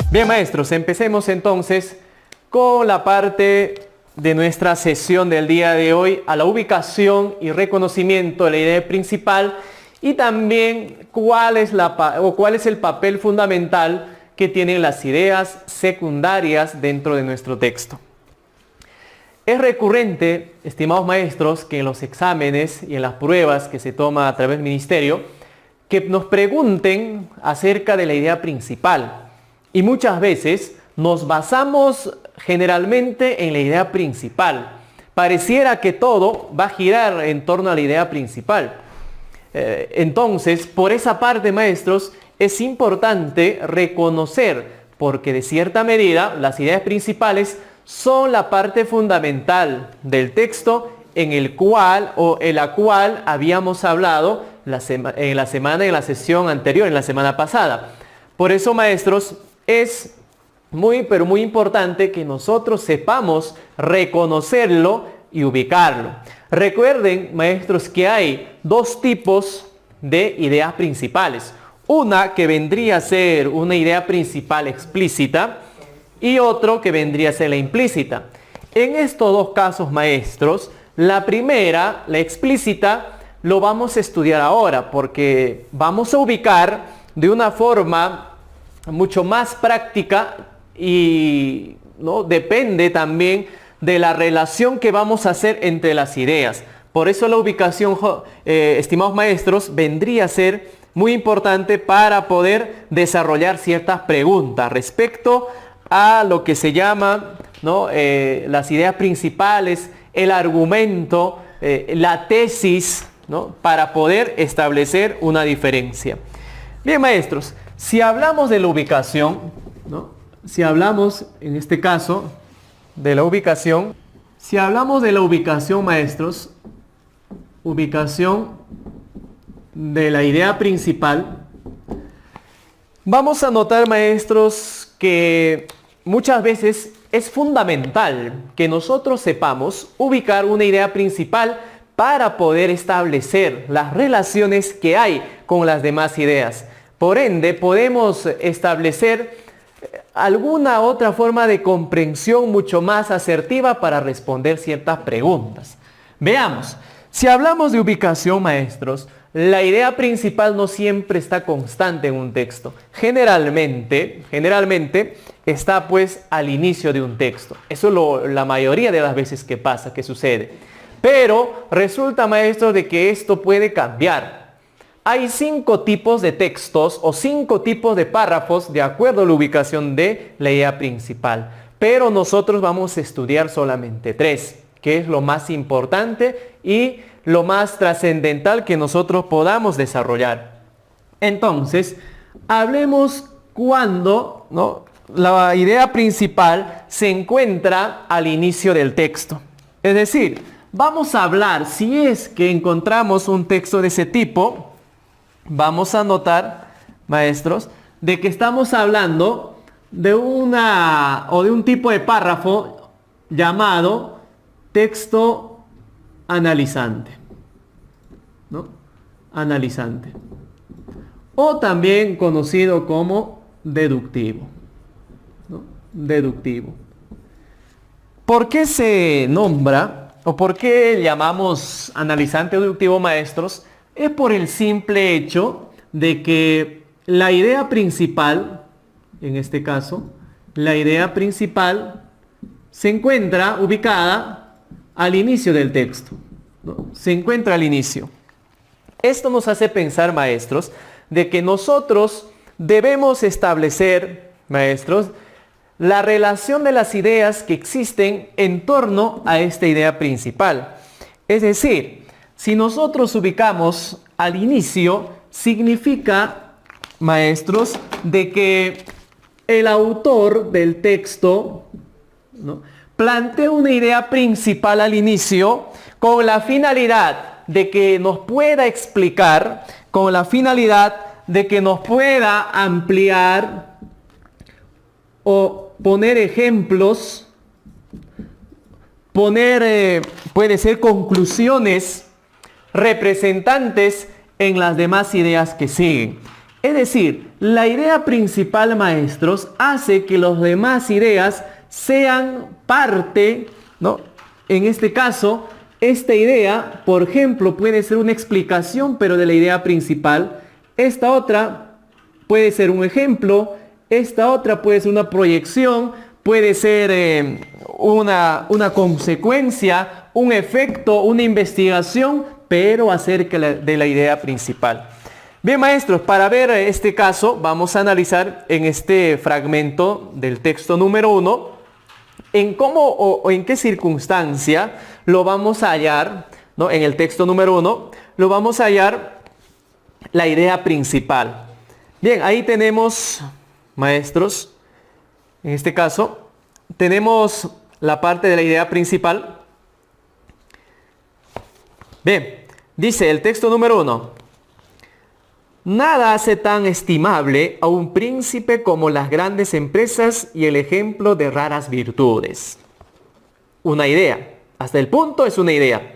Bien, maestros, empecemos entonces con la parte de nuestra sesión del día de hoy, a la ubicación y reconocimiento de la idea principal y también cuál es el papel fundamental que tienen las ideas secundarias dentro de nuestro texto. Es recurrente, estimados maestros, que en los exámenes y en las pruebas que se toma a través del ministerio, que nos pregunten acerca de la idea principal. Y muchas veces nos basamos generalmente en la idea principal. Pareciera que todo va a girar en torno a la idea principal. Entonces, por esa parte, maestros, es importante reconocer, porque de cierta medida las ideas principales son la parte fundamental del texto en la cual habíamos hablado en la sesión anterior, en la semana pasada. Por eso, maestros, es pero muy importante que nosotros sepamos reconocerlo y ubicarlo. Recuerden, maestros, que hay dos tipos de ideas principales. Una que vendría a ser una idea principal explícita y otro que vendría a ser la implícita. En estos dos casos, maestros, la primera, la explícita, lo vamos a estudiar ahora porque vamos a ubicar de una forma mucho más práctica y depende también de la relación que vamos a hacer entre las ideas. Por eso la ubicación, estimados maestros, vendría a ser muy importante para poder desarrollar ciertas preguntas respecto a lo que se llama las ideas principales, el argumento, la tesis, para poder establecer una diferencia. Bien, maestros, si hablamos de la ubicación, si hablamos en este caso de la ubicación, maestros, ubicación de la idea principal, vamos a notar, maestros, que muchas veces es fundamental que nosotros sepamos ubicar una idea principal para poder establecer las relaciones que hay con las demás ideas. Por ende, podemos establecer alguna otra forma de comprensión mucho más asertiva para responder ciertas preguntas. Veamos, si hablamos de ubicación, maestros, la idea principal no siempre está constante en un texto. Generalmente está pues al inicio de un texto. Eso es la mayoría de las veces que pasa, que sucede. Pero resulta, maestros, de que esto puede cambiar. Hay 5 tipos de textos o 5 tipos de párrafos de acuerdo a la ubicación de la idea principal. Pero nosotros vamos a estudiar solamente 3, que es lo más importante y lo más trascendental que nosotros podamos desarrollar. Entonces, hablemos cuando la idea principal se encuentra al inicio del texto. Es decir, vamos a hablar, si es que encontramos un texto de ese tipo, vamos a notar, maestros, de que estamos hablando de un tipo de párrafo llamado texto analizante, analizante, o también conocido como deductivo, deductivo. ¿Por qué se nombra o por qué llamamos analizante o deductivo, maestros? Es por el simple hecho de que la idea principal, en este caso, la idea principal se encuentra ubicada al inicio del texto. Se encuentra al inicio. Esto nos hace pensar, maestros, de que nosotros debemos establecer, maestros, la relación de las ideas que existen en torno a esta idea principal. Es decir, si nosotros ubicamos al inicio, significa, maestros, de que el autor del texto plantea una idea principal al inicio con la finalidad de que nos pueda explicar, con la finalidad de que nos pueda ampliar o poner ejemplos, puede ser conclusiones representantes en las demás ideas que siguen. Es decir, la idea principal, maestros, hace que las demás ideas sean parte, ¿no? En este caso, esta idea, por ejemplo, puede ser una explicación, pero de la idea principal. Esta otra puede ser un ejemplo. Esta otra puede ser una proyección. Puede ser una consecuencia, un efecto, una investigación, pero acerca de la idea principal. Bien, maestros, para ver este caso, vamos a analizar en este fragmento del texto número 1, en cómo o en qué circunstancia lo vamos a hallar, ¿no? En el texto número 1, lo vamos a hallar la idea principal. Bien, ahí tenemos, maestros, en este caso, tenemos la parte de la idea principal. Bien, dice el texto número 1. Nada hace tan estimable a un príncipe como las grandes empresas y el ejemplo de raras virtudes. Una idea. Hasta el punto es una idea.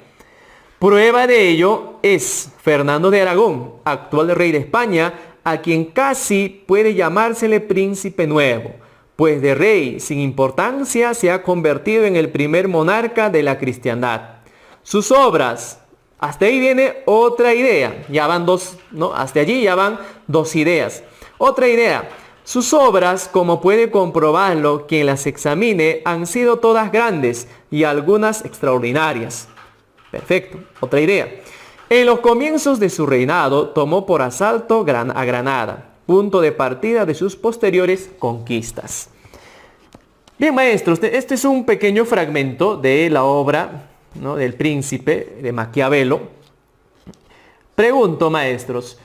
Prueba de ello es Fernando de Aragón, actual rey de España, a quien casi puede llamársele príncipe nuevo, pues de rey sin importancia se ha convertido en el primer monarca de la cristiandad. Sus obras. Hasta ahí viene otra idea. Ya van dos, ¿no? Hasta allí ya van dos ideas. Otra idea. Sus obras, como puede comprobarlo quien las examine, han sido todas grandes y algunas extraordinarias. Perfecto. Otra idea. En los comienzos de su reinado tomó por asalto a Granada, punto de partida de sus posteriores conquistas. Bien, maestros, este es un pequeño fragmento de la obra, ¿no?, del Príncipe de Maquiavelo. Pregunto, maestros,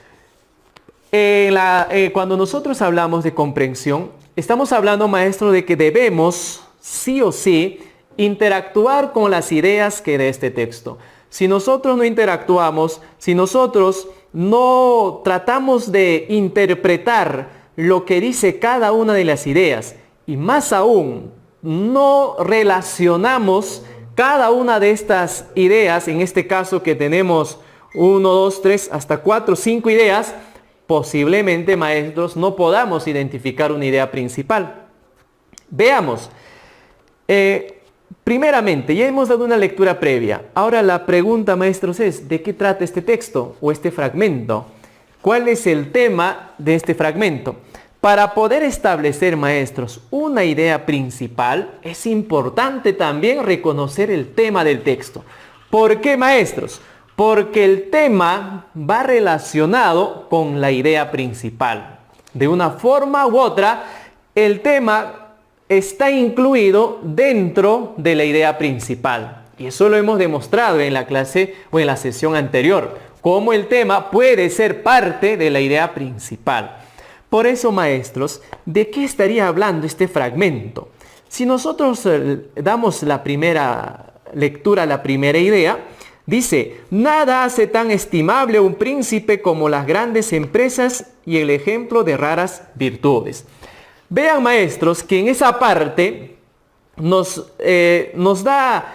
cuando nosotros hablamos de comprensión, estamos hablando, maestro, de que debemos, sí o sí, interactuar con las ideas que de este texto. Si nosotros no interactuamos, si nosotros no tratamos de interpretar lo que dice cada una de las ideas, y más aún, no relacionamos cada una de estas ideas, en este caso que tenemos 1, 2, 3, hasta 4, 5 ideas, posiblemente, maestros, no podamos identificar una idea principal. Veamos. Primeramente, ya hemos dado una lectura previa. Ahora la pregunta, maestros, es ¿de qué trata este texto o este fragmento? ¿Cuál es el tema de este fragmento? Para poder establecer, maestros, una idea principal, es importante también reconocer el tema del texto. ¿Por qué, maestros? Porque el tema va relacionado con la idea principal. De una forma u otra, el tema está incluido dentro de la idea principal. Y eso lo hemos demostrado en la clase o en la sesión anterior, cómo el tema puede ser parte de la idea principal. Por eso, maestros, ¿de qué estaría hablando este fragmento? Si nosotros damos la primera lectura, la primera idea, dice, nada hace tan estimable a un príncipe como las grandes empresas y el ejemplo de raras virtudes. Vean, maestros, que en esa parte nos da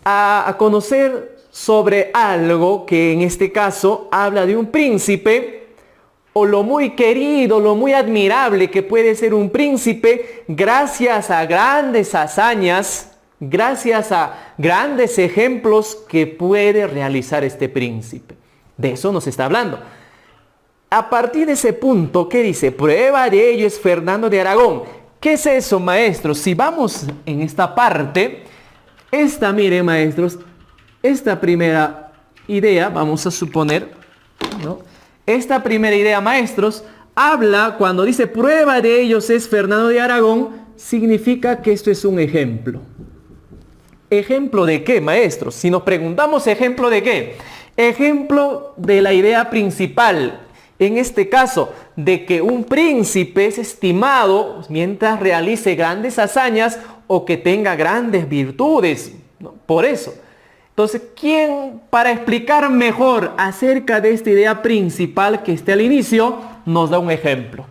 a conocer sobre algo que en este caso habla de un príncipe, o lo muy querido, lo muy admirable que puede ser un príncipe gracias a grandes hazañas, gracias a grandes ejemplos que puede realizar este príncipe. De eso nos está hablando. A partir de ese punto, ¿qué dice? Prueba de ello es Fernando de Aragón. ¿Qué es eso, maestros? Si vamos en esta parte, miren, maestros, esta primera idea, vamos a suponer, ¿no? Esta primera idea, maestros, habla, cuando dice prueba de ellos es Fernando de Aragón, significa que esto es un ejemplo. ¿Ejemplo de qué, maestros? Si nos preguntamos ejemplo de qué, ejemplo de la idea principal, en este caso, de que un príncipe es estimado mientras realice grandes hazañas o que tenga grandes virtudes, ¿no? Por eso. Entonces, ¿quién, para explicar mejor acerca de esta idea principal que esté al inicio, nos da un ejemplo?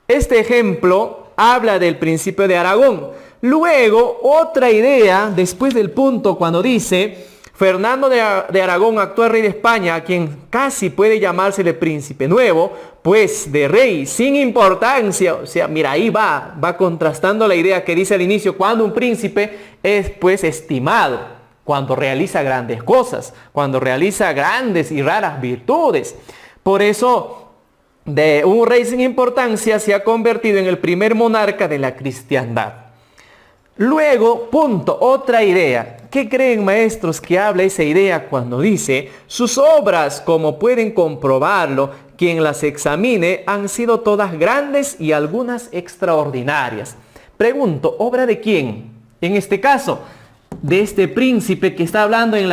Este ejemplo habla del Príncipe de Aragón. Luego, otra idea, después del punto cuando dice, Fernando de Aragón, actual rey de España, a quien casi puede llamársele príncipe nuevo, pues de rey sin importancia. O sea, mira, ahí va contrastando la idea que dice al inicio, cuando un príncipe es pues estimado, cuando realiza grandes cosas, cuando realiza grandes y raras virtudes. Por eso, de un rey sin importancia se ha convertido en el primer monarca de la cristiandad. Luego, punto, otra idea. ¿Qué creen, maestros, que habla esa idea cuando dice: sus obras, como pueden comprobarlo, quien las examine, han sido todas grandes y algunas extraordinarias? Pregunto, ¿obra de quién? En este caso, de este príncipe que está hablando en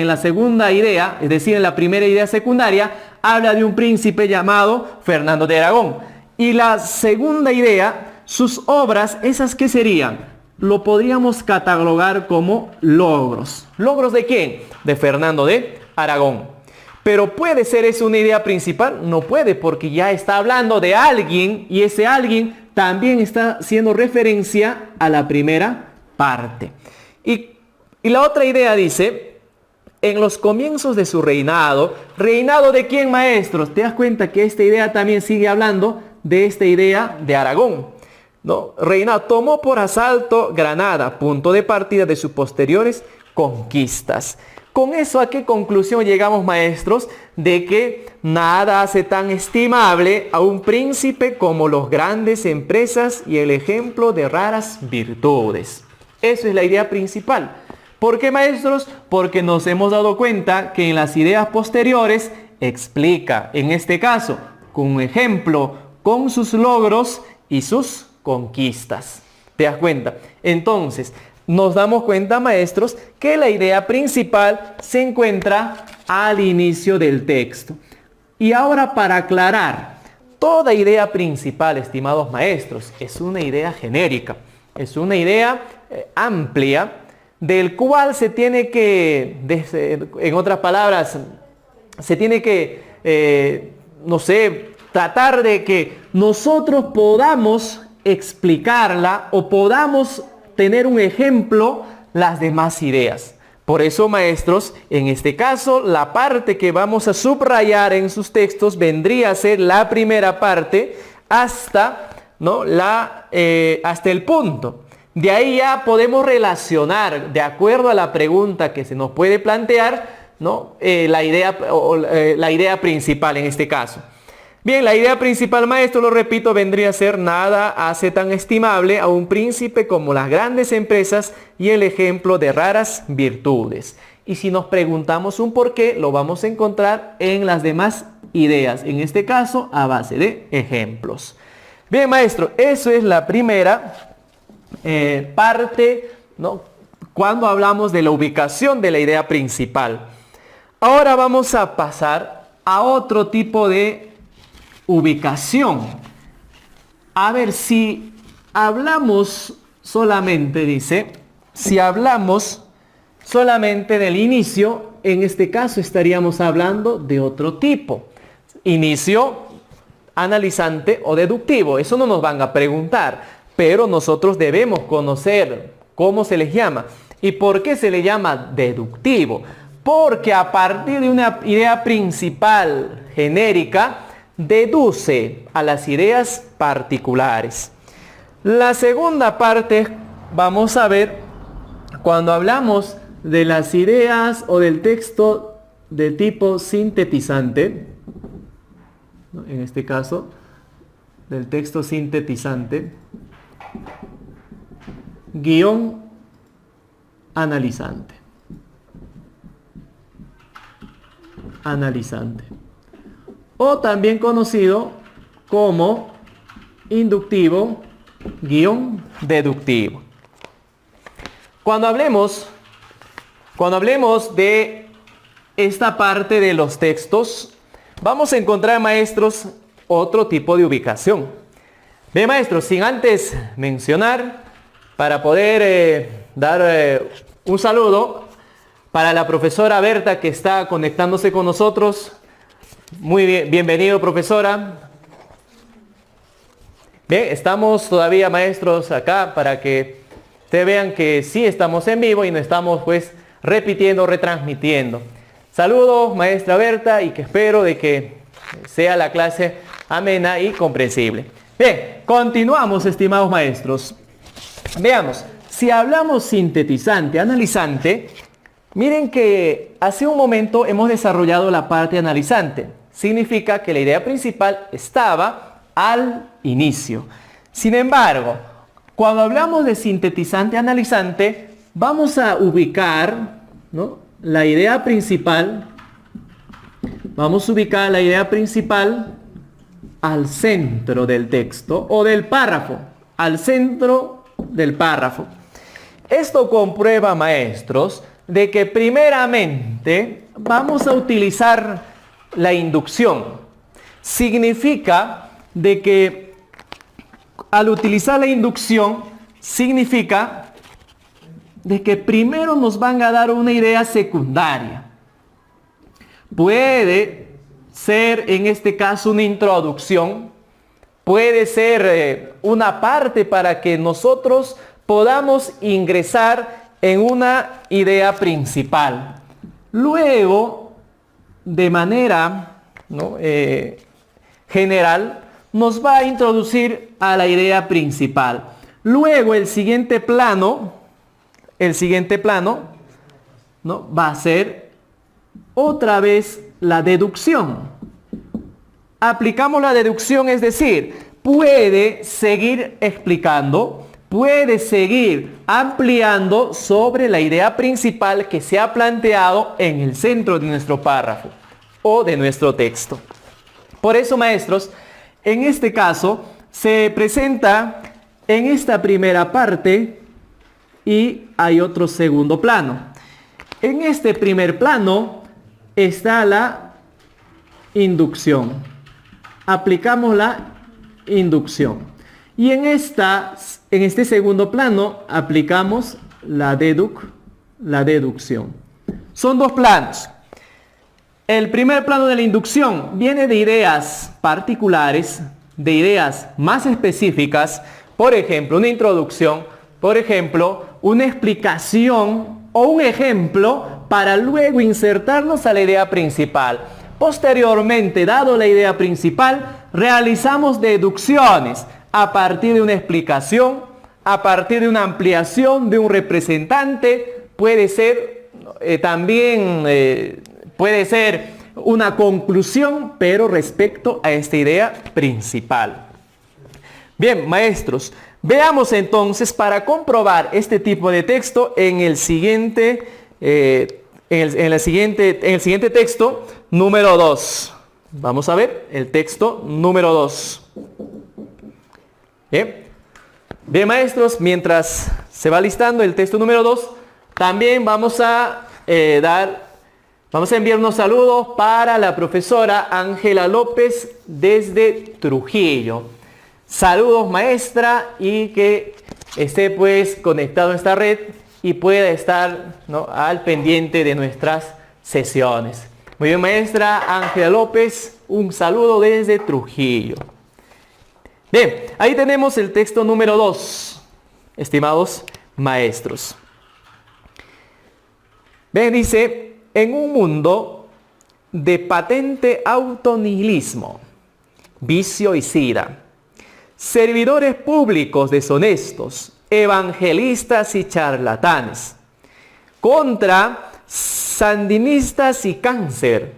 la segunda idea, es decir, en la primera idea secundaria, habla de un príncipe llamado Fernando de Aragón. Y la segunda idea, sus obras, ¿esas qué serían? Lo podríamos catalogar como logros. ¿Logros de quién? De Fernando de Aragón. Pero ¿puede ser eso una idea principal? No puede, porque ya está hablando de alguien y ese alguien también está haciendo referencia a la primera parte. Y la otra idea dice: en los comienzos de su reinado. ¿Reinado de quién, maestros? ¿Te das cuenta que esta idea también sigue hablando de esta idea de Aragón? ¿No? Reinado, tomó por asalto Granada, punto de partida de sus posteriores conquistas. Con eso, ¿a qué conclusión llegamos, maestros? De que nada hace tan estimable a un príncipe como las grandes empresas y el ejemplo de raras virtudes. Eso es la idea principal. ¿Por qué, maestros? Porque nos hemos dado cuenta que en las ideas posteriores explica, en este caso, con un ejemplo, con sus logros y sus conquistas. ¿Te das cuenta? Entonces, nos damos cuenta, maestros, que la idea principal se encuentra al inicio del texto. Y ahora, para aclarar, toda idea principal, estimados maestros, es una idea genérica, es una idea amplia, del cual se tiene que, en otras palabras, se tiene que, tratar de que nosotros podamos explicarla o podamos tener un ejemplo las demás ideas. Por eso, maestros, en este caso, la parte que vamos a subrayar en sus textos vendría a ser la primera parte hasta, ¿no? Hasta el punto. De ahí ya podemos relacionar, de acuerdo a la pregunta que se nos puede plantear, ¿no? La idea principal en este caso. Bien, la idea principal, maestro, lo repito, vendría a ser: nada hace tan estimable a un príncipe como las grandes empresas y el ejemplo de raras virtudes. Y si nos preguntamos un por qué, lo vamos a encontrar en las demás ideas, en este caso a base de ejemplos. Bien, maestro, eso es la primera parte, ¿no? Cuando hablamos de la ubicación de la idea principal. Ahora vamos a pasar a otro tipo de ubicación. A ver, si hablamos solamente, dice, si hablamos solamente del inicio, en este caso estaríamos hablando de otro tipo. Inicio analizante o deductivo. Eso no nos van a preguntar, pero nosotros debemos conocer cómo se les llama. ¿Y por qué se le llama deductivo? Porque a partir de una idea principal genérica, deduce a las ideas particulares. La segunda parte vamos a ver cuando hablamos de las ideas o del texto de tipo sintetizante, ¿no? En este caso, del texto sintetizante, guión analizante. O también conocido como inductivo guión deductivo. Cuando hablemos de esta parte de los textos, vamos a encontrar, maestros, otro tipo de ubicación. Bien, maestros, sin antes mencionar, para poder dar un saludo para la profesora Berta, que está conectándose con nosotros. Muy bien, bienvenido, profesora. Bien, estamos todavía, maestros, acá para que ustedes vean que sí estamos en vivo y no estamos pues repitiendo, retransmitiendo. Saludos, maestra Berta, y que espero de que sea la clase amena y comprensible. Bien, continuamos, estimados maestros. Veamos, si hablamos sintetizante, analizante, miren que hace un momento hemos desarrollado la parte analizante. Significa que la idea principal estaba al inicio. Sin embargo, cuando hablamos de sintetizante, analizante, vamos a ubicar, ¿no?, la idea principal. Vamos a ubicar la idea principal al centro del texto o del párrafo, al centro del párrafo. Esto comprueba, maestros, de que primeramente vamos a utilizar la inducción. Significa de que al utilizar la inducción, significa de que primero nos van a dar una idea secundaria. Puede ser en este caso una introducción, puede ser una parte para que nosotros podamos ingresar en una idea principal. Luego, de manera, ¿no?, general, nos va a introducir a la idea principal. Luego el siguiente plano, ¿no?, va a ser otra vez la deducción. Aplicamos la deducción, es decir, puede seguir explicando, puede seguir ampliando sobre la idea principal que se ha planteado en el centro de nuestro párrafo o de nuestro texto. Por eso, maestros, en este caso se presenta en esta primera parte y hay otro segundo plano. En este primer plano está la inducción. Aplicamos la inducción. Y en este segundo plano aplicamos la deducción. Son dos planos. El primer plano de la inducción viene de ideas particulares, de ideas más específicas, por ejemplo, una introducción, por ejemplo, una explicación o un ejemplo para luego insertarnos a la idea principal. Posteriormente, dado la idea principal, realizamos deducciones a partir de una explicación, a partir de una ampliación de un representante, puede ser puede ser una conclusión, pero respecto a esta idea principal. Bien, maestros, veamos entonces para comprobar este tipo de texto en el siguiente texto número 2. Vamos a ver el texto número 2. Bien, maestros, mientras se va listando el texto número 2, también vamos a enviar unos saludos para la profesora Ángela López desde Trujillo. Saludos, maestra, y que esté pues conectado a esta red y pueda estar, ¿no?, al pendiente de nuestras sesiones. Muy bien, maestra Ángela López, un saludo desde Trujillo. Bien, ahí tenemos el texto número 2, estimados maestros. Bien, dice: en un mundo de patente autonihilismo, vicio y sida, servidores públicos deshonestos, evangelistas y charlatanes, contra sandinistas y cáncer.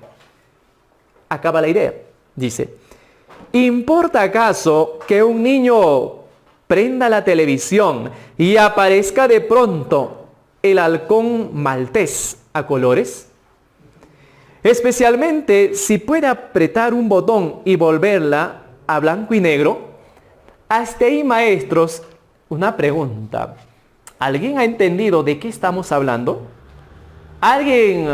Acaba la idea, dice: ¿importa acaso que un niño prenda la televisión y aparezca de pronto el halcón maltés a colores? Especialmente si puede apretar un botón y volverla a blanco y negro. Hasta ahí, maestros, una pregunta. ¿Alguien ha entendido de qué estamos hablando? ¿Alguien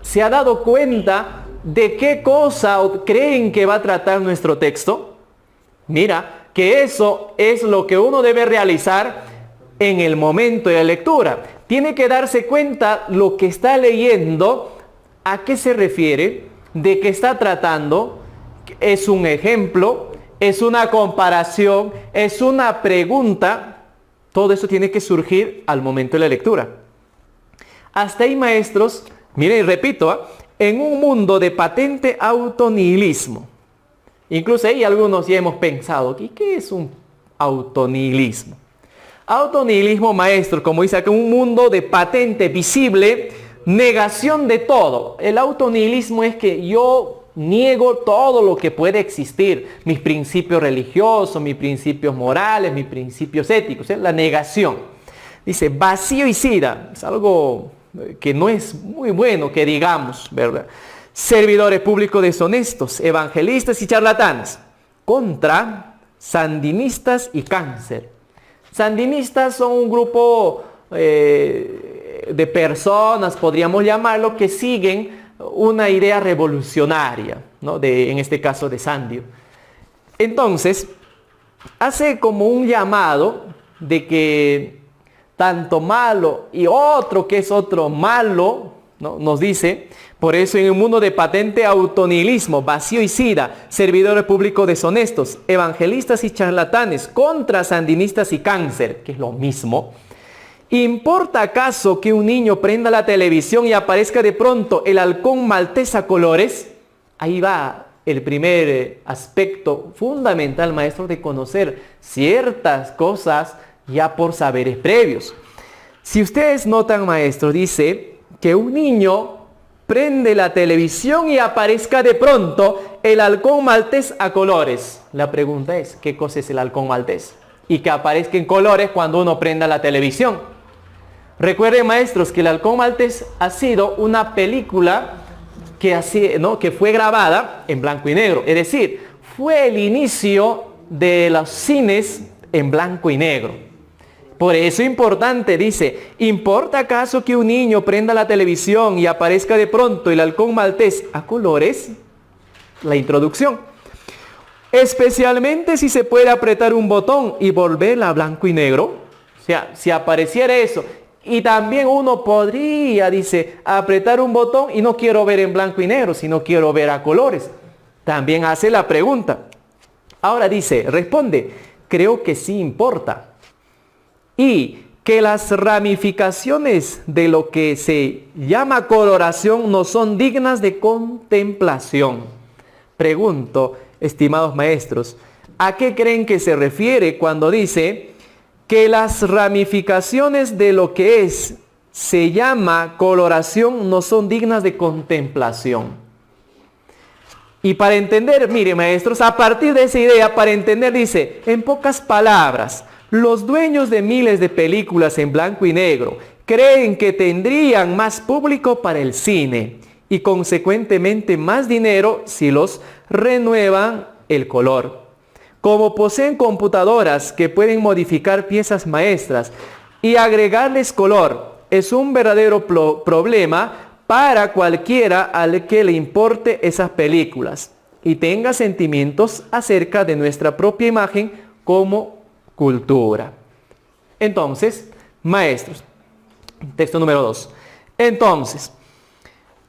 se ha dado cuenta de qué cosa creen que va a tratar nuestro texto? Mira, que eso es lo que uno debe realizar en el momento de la lectura. Tiene que darse cuenta lo que está leyendo, a qué se refiere, de qué está tratando. ¿Es un ejemplo? ¿Es una comparación? ¿Es una pregunta? Todo eso tiene que surgir al momento de la lectura. Hasta ahí, maestros, miren, y repito, en un mundo de patente autonihilismo. Incluso ahí algunos ya hemos pensado, ¿y qué es un autonihilismo? Autonihilismo, maestro, como dice acá, un mundo de patente visible, negación de todo. El autonihilismo es que yo niego todo lo que puede existir, mis principios religiosos, mis principios morales, mis principios éticos, la negación. Dice, vacío y sida, es algo que no es muy bueno que digamos, ¿verdad? Servidores públicos deshonestos, evangelistas y charlatanes, contra sandinistas y cáncer. Sandinistas son un grupo de personas, podríamos llamarlo, que siguen una idea revolucionaria, ¿no? En este caso de Sandio. Entonces, hace como un llamado de que tanto malo y otro que es otro malo, ¿no? Nos dice, por eso en un mundo de patente autonihilismo, vacío y sida, servidores públicos deshonestos, evangelistas y charlatanes, contra sandinistas y cáncer, que es lo mismo. ¿Importa acaso que un niño prenda la televisión y aparezca de pronto el halcón maltés a colores? Ahí va el primer aspecto fundamental, maestro, de conocer ciertas cosas ya por saberes previos. Si ustedes notan, maestro, dice que un niño prende la televisión y aparezca de pronto el halcón maltés a colores. La pregunta es, ¿qué cosa es el halcón maltés? Y que aparezca en colores cuando uno prenda la televisión. Recuerden, maestros, que el halcón maltés ha sido una película que fue grabada en blanco y negro. Es decir, fue el inicio de los cines en blanco y negro. Por eso es importante, dice, ¿importa acaso que un niño prenda la televisión y aparezca de pronto el halcón maltés a colores? La introducción. Especialmente si se puede apretar un botón y volverla a blanco y negro. O sea, si apareciera eso. Y también uno podría, dice, apretar un botón y no quiero ver en blanco y negro, sino quiero ver a colores. También hace la pregunta. Ahora dice, responde, creo que sí importa. Y que las ramificaciones de lo que se llama coloración no son dignas de contemplación. Pregunto, estimados maestros, ¿a qué creen que se refiere cuando dice que las ramificaciones de lo que se llama coloración no son dignas de contemplación? Y para entender, mire maestros, a partir de esa idea, para entender, dice, en pocas palabras, los dueños de miles de películas en blanco y negro creen que tendrían más público para el cine y consecuentemente más dinero si los renuevan el color. Como poseen computadoras que pueden modificar piezas maestras y agregarles color, es un verdadero problema para cualquiera al que le importe esas películas y tenga sentimientos acerca de nuestra propia imagen como cultura. Entonces, maestros, texto número 2. Entonces,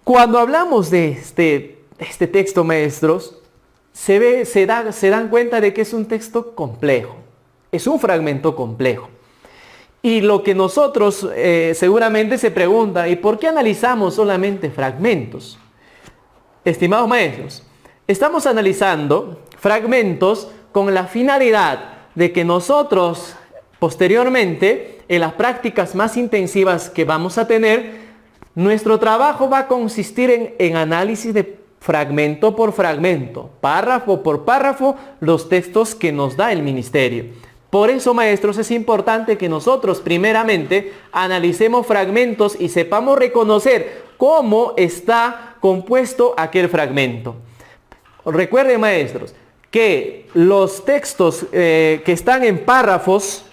cuando hablamos de este texto, maestros, se dan cuenta de que es un texto complejo, es un fragmento complejo. Y lo que nosotros seguramente se pregunta, ¿y por qué analizamos solamente fragmentos? Estimados maestros, estamos analizando fragmentos con la finalidad de que nosotros posteriormente, en las prácticas más intensivas que vamos a tener, nuestro trabajo va a consistir en análisis de fragmento por fragmento, párrafo por párrafo, los textos que nos da el ministerio. Por eso, maestros, es importante que nosotros primeramente analicemos fragmentos y sepamos reconocer cómo está compuesto aquel fragmento. Recuerden, maestros, que los textos que están en párrafos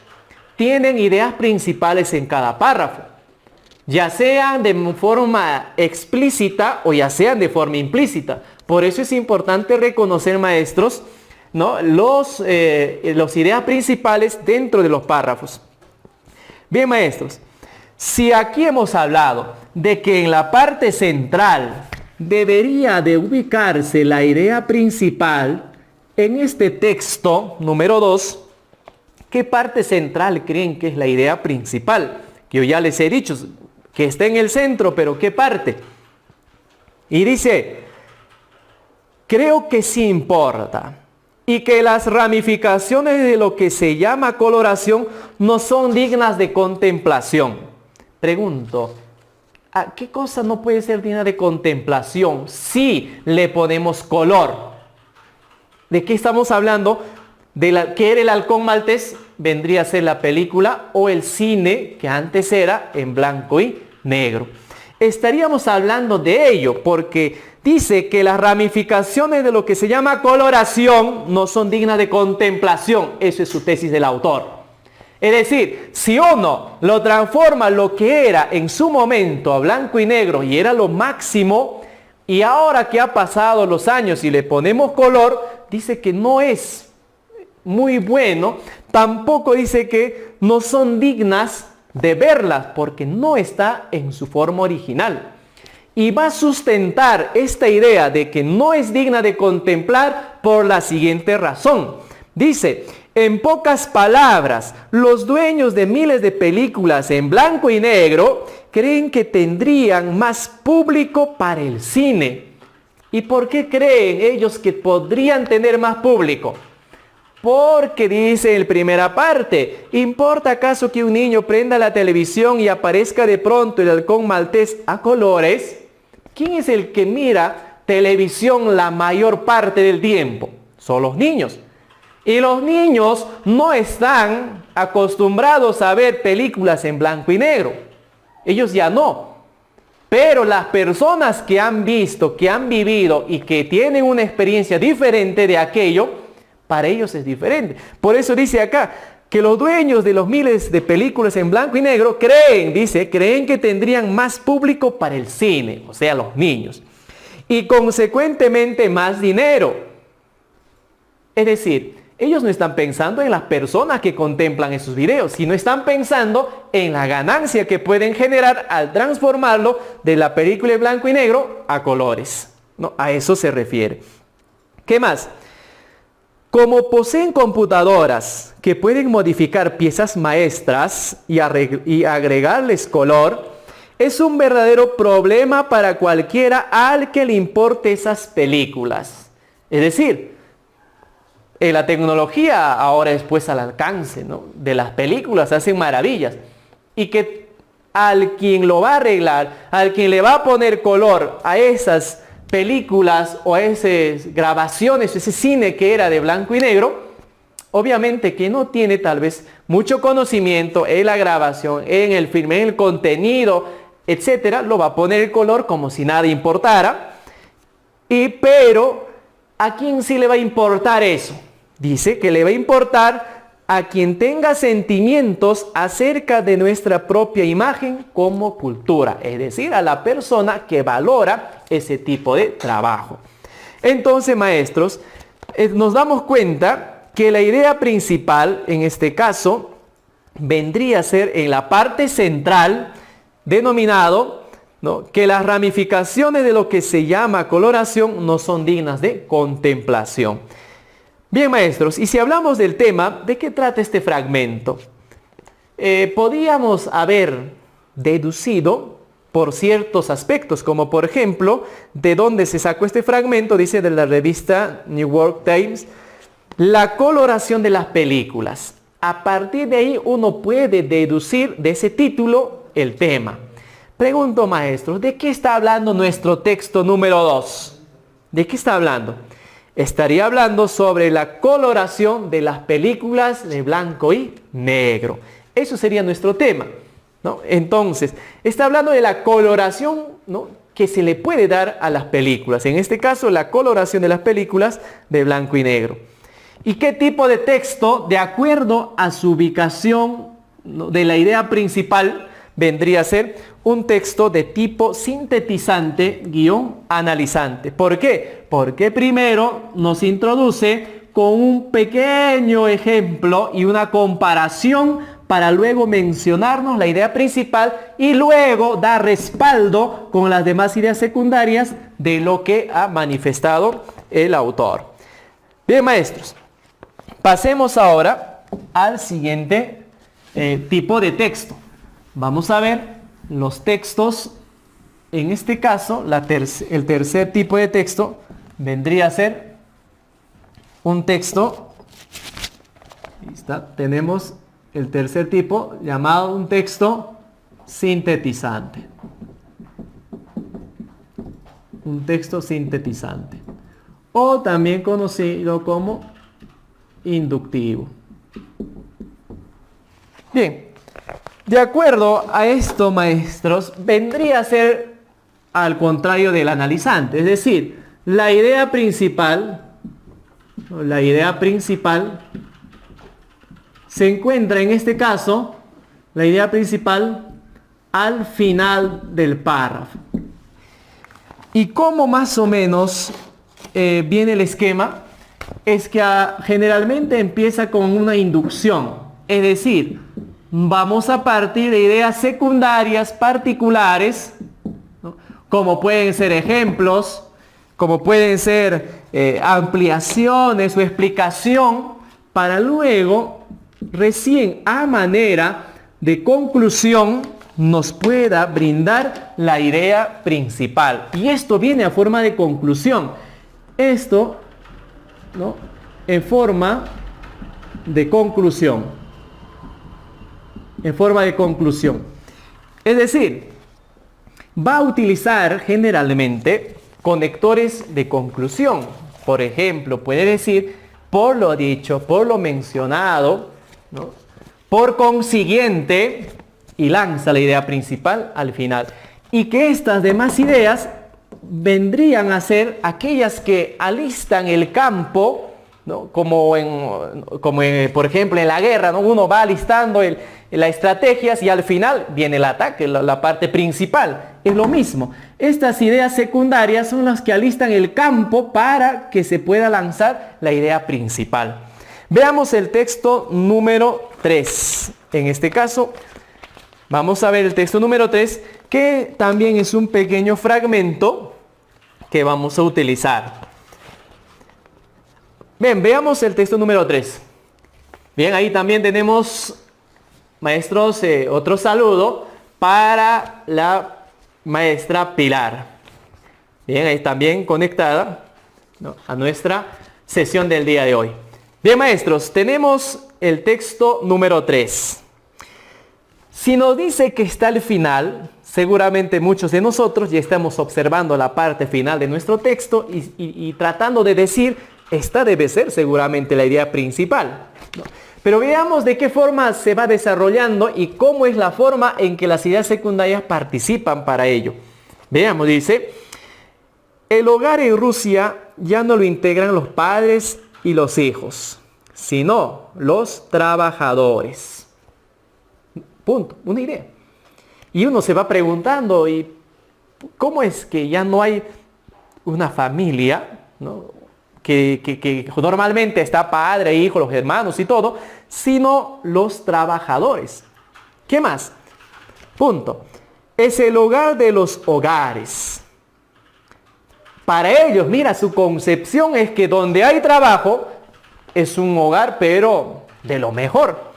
tienen ideas principales en cada párrafo, ya sean de forma explícita o ya sean de forma implícita. Por eso es importante reconocer, maestros, ¿no? Los ideas principales dentro de los párrafos. Bien, maestros, si aquí hemos hablado de que en la parte central debería de ubicarse la idea principal, en este texto número 2, ¿qué parte central creen que es la idea principal? Que yo ya les he dicho, que está en el centro, pero ¿qué parte? Y dice, creo que sí importa y que las ramificaciones de lo que se llama coloración no son dignas de contemplación. Pregunto, ¿a qué cosa no puede ser digna de contemplación si le ponemos color? ¿De qué estamos hablando? ¿Qué era el halcón maltés? Vendría a ser la película o el cine que antes era en blanco y negro. Estaríamos hablando de ello porque dice que las ramificaciones de lo que se llama coloración no son dignas de contemplación. Eso es su tesis del autor. Es decir, si uno lo transforma lo que era en su momento a blanco y negro y era lo máximo, y ahora que ha pasado los años y le ponemos color, dice que no es muy bueno. Tampoco dice que no son dignas de verlas porque no está en su forma original. Y va a sustentar esta idea de que no es digna de contemplar por la siguiente razón. Dice, en pocas palabras, los dueños de miles de películas en blanco y negro creen que tendrían más público para el cine. ¿Y por qué creen ellos que podrían tener más público? Porque dice en primera parte, ¿importa acaso que un niño prenda la televisión y aparezca de pronto el halcón maltés a colores? ¿Quién es el que mira televisión la mayor parte del tiempo? Son los niños. Y los niños no están acostumbrados a ver películas en blanco y negro. Ellos ya no. Pero las personas que han visto, que han vivido y que tienen una experiencia diferente de aquello, para ellos es diferente. Por eso dice acá que los dueños de los miles de películas en blanco y negro creen que tendrían más público para el cine, o sea, los niños. Y consecuentemente más dinero. Es decir, ellos no están pensando en las personas que contemplan esos videos, sino están pensando en la ganancia que pueden generar al transformarlo de la película en blanco y negro a colores. ¿No? A eso se refiere. ¿Qué más? Como poseen computadoras que pueden modificar piezas maestras y agregarles color, es un verdadero problema para cualquiera al que le importe esas películas. Es decir, la tecnología ahora es pues al alcance, ¿no?, de las películas, hacen maravillas. Y que al quien lo va a arreglar, al quien le va a poner color a esas películas o a esas grabaciones, ese cine que era de blanco y negro, obviamente que no tiene tal vez mucho conocimiento en la grabación, en el filme, en el contenido, etcétera, lo va a poner el color como si nada importara. Pero ¿a quién sí le va a importar eso? Dice que le va a importar a quien tenga sentimientos acerca de nuestra propia imagen como cultura, es decir, a la persona que valora ese tipo de trabajo. Entonces, maestros, nos damos cuenta que la idea principal en este caso vendría a ser en la parte central denominado, ¿no?, que las ramificaciones de lo que se llama coloración no son dignas de contemplación. Bien, maestros, y si hablamos del tema, ¿de qué trata este fragmento? Podíamos haber deducido por ciertos aspectos, como por ejemplo, de dónde se sacó este fragmento, dice de la revista New York Times, la coloración de las películas. A partir de ahí uno puede deducir de ese título el tema. Pregunto, maestros, ¿de qué está hablando nuestro texto número 2? ¿De qué está hablando? Estaría hablando sobre la coloración de las películas de blanco y negro. Eso sería nuestro tema, ¿no? Entonces, está hablando de la coloración, ¿no?, que se le puede dar a las películas. En este caso, la coloración de las películas de blanco y negro. ¿Y qué tipo de texto, de acuerdo a su ubicación, ¿no?, de la idea principal, vendría a ser un texto de tipo sintetizante analizante? ¿Por qué? Porque primero nos introduce con un pequeño ejemplo y una comparación para luego mencionarnos la idea principal y luego dar respaldo con las demás ideas secundarias de lo que ha manifestado el autor. Bien, maestros, pasemos ahora al siguiente tipo de texto. Vamos a ver los textos, en este caso, el tercer tipo de texto vendría a ser un texto. Ahí está, tenemos el tercer tipo llamado un texto sintetizante. Un texto sintetizante. O también conocido como inductivo. Bien, de acuerdo a esto, maestros, vendría a ser al contrario del analizante. Es decir, la idea principal se encuentra en este caso, la idea principal al final del párrafo. ¿Y cómo más o menos viene el esquema? Es que generalmente empieza con una inducción. Es decir, vamos a partir de ideas secundarias particulares, ¿no? Como pueden ser ejemplos, como pueden ser ampliaciones o explicación, para luego, recién a manera de conclusión, nos pueda brindar la idea principal. Y esto viene a forma de conclusión. Esto, ¿no?, en forma de conclusión. En forma de conclusión. Es decir, va a utilizar generalmente conectores de conclusión. Por ejemplo, puede decir, por lo dicho, por lo mencionado, ¿no?, por consiguiente, y lanza la idea principal al final. Y que estas demás ideas vendrían a ser aquellas que alistan el campo, ¿no?, como por ejemplo en la guerra, ¿no?, uno va alistando las estrategias y al final viene el ataque, la parte principal. Es lo mismo. Estas ideas secundarias son las que alistan el campo para que se pueda lanzar la idea principal. Veamos el texto número 3. En este caso, vamos a ver el texto número 3, que también es un pequeño fragmento que vamos a utilizar. Bien, veamos el texto número 3. Bien, ahí también tenemos, maestros, otro saludo para la maestra Pilar. Bien, ahí también conectada, ¿no?, a nuestra sesión del día de hoy. Bien, maestros, tenemos el texto número 3. Si nos dice que está al final, seguramente muchos de nosotros ya estamos observando la parte final de nuestro texto y tratando de decir, esta debe ser seguramente la idea principal, ¿no? Pero veamos de qué forma se va desarrollando y cómo es la forma en que las ideas secundarias participan para ello. Veamos, dice, el hogar en Rusia ya no lo integran los padres y los hijos, sino los trabajadores. Punto, una idea. Y uno se va preguntando, ¿y cómo es que ya no hay una familia, ¿no?, que normalmente está padre, hijo, los hermanos y todo, sino los trabajadores? ¿Qué más? Punto. Es el hogar de los hogares. Para ellos, mira, su concepción es que donde hay trabajo es un hogar, pero de lo mejor.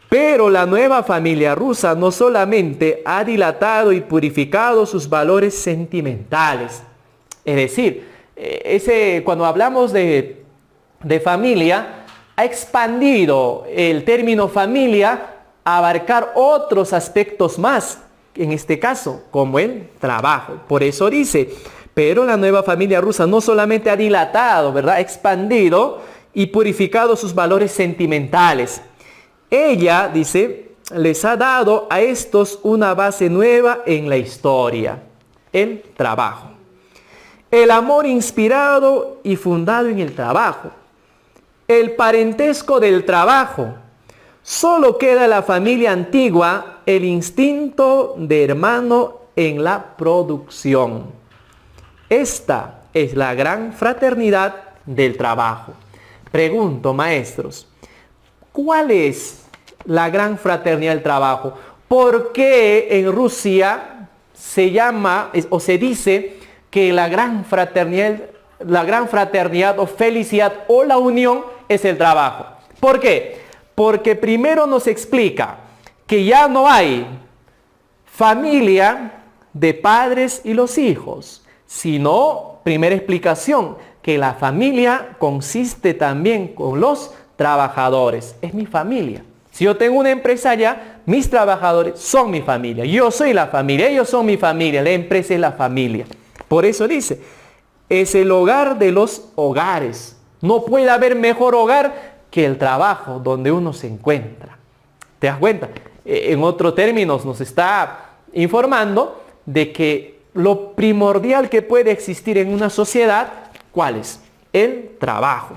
Pero la nueva familia rusa no solamente ha dilatado y purificado sus valores sentimentales. Es decir, cuando hablamos de familia, ha expandido el término familia a abarcar otros aspectos más, en este caso, como el trabajo. Por eso dice, pero la nueva familia rusa no solamente ha dilatado, ¿verdad?, ha expandido y purificado sus valores sentimentales. Ella, dice, les ha dado a estos una base nueva en la historia, el trabajo. El amor inspirado y fundado en el trabajo. El parentesco del trabajo. Solo queda la familia antigua, el instinto de hermano en la producción. Esta es la gran fraternidad del trabajo. Pregunto, maestros, ¿cuál es la gran fraternidad del trabajo? ¿Por qué en Rusia se llama o se dice que la gran fraternidad o felicidad o la unión es el trabajo? ¿Por qué? Porque primero nos explica que ya no hay familia de padres y los hijos, sino, primera explicación, que la familia consiste también con los trabajadores. Es mi familia. Si yo tengo una empresa allá, mis trabajadores son mi familia. Yo soy la familia, ellos son mi familia, la empresa es la familia. Por eso dice, es el hogar de los hogares. No puede haber mejor hogar que el trabajo donde uno se encuentra. ¿Te das cuenta? En otros términos nos está informando de que lo primordial que puede existir en una sociedad, ¿cuál es? El trabajo.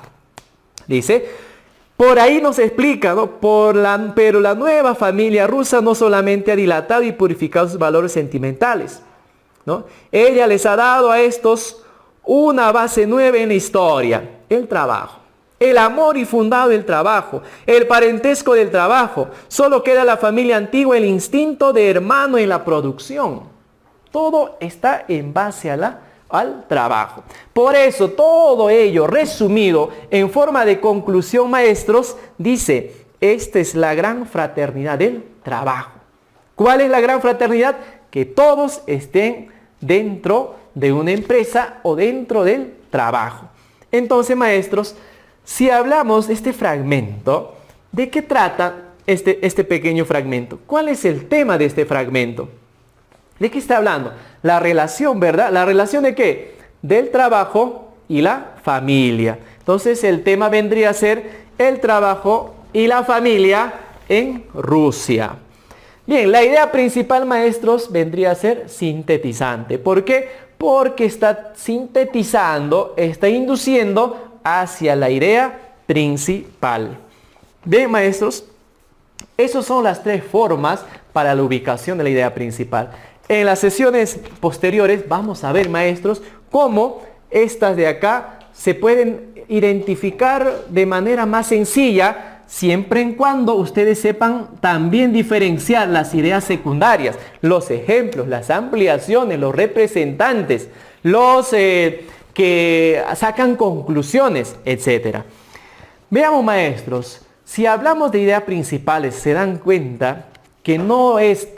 Dice, por ahí nos explica, ¿no? Pero la nueva familia rusa no solamente ha dilatado y purificado sus valores sentimentales, ¿no? Ella les ha dado a estos una base nueva en la historia, el trabajo. El amor y fundado del trabajo, el parentesco del trabajo. Solo queda la familia antigua, el instinto de hermano en la producción. Todo está en base al trabajo. Por eso, todo ello resumido en forma de conclusión, maestros, dice, esta es la gran fraternidad del trabajo. ¿Cuál es la gran fraternidad? Que todos estén dentro de una empresa o dentro del trabajo. Entonces, maestros, si hablamos de este fragmento, ¿de qué trata este pequeño fragmento? ¿Cuál es el tema de este fragmento? ¿De qué está hablando? La relación, ¿verdad? ¿La relación de qué? Del trabajo y la familia. Entonces el tema vendría a ser el trabajo y la familia en Rusia. Bien, la idea principal, maestros, vendría a ser sintetizante. ¿Por qué? Porque está sintetizando, está induciendo hacia la idea principal. Bien, maestros, esas son las tres formas para la ubicación de la idea principal. En las sesiones posteriores vamos a ver, maestros, cómo estas de acá se pueden identificar de manera más sencilla, siempre en cuando ustedes sepan también diferenciar las ideas secundarias, los ejemplos, las ampliaciones, los representantes, los que sacan conclusiones, etc. Veamos, maestros, si hablamos de ideas principales, se dan cuenta que no es,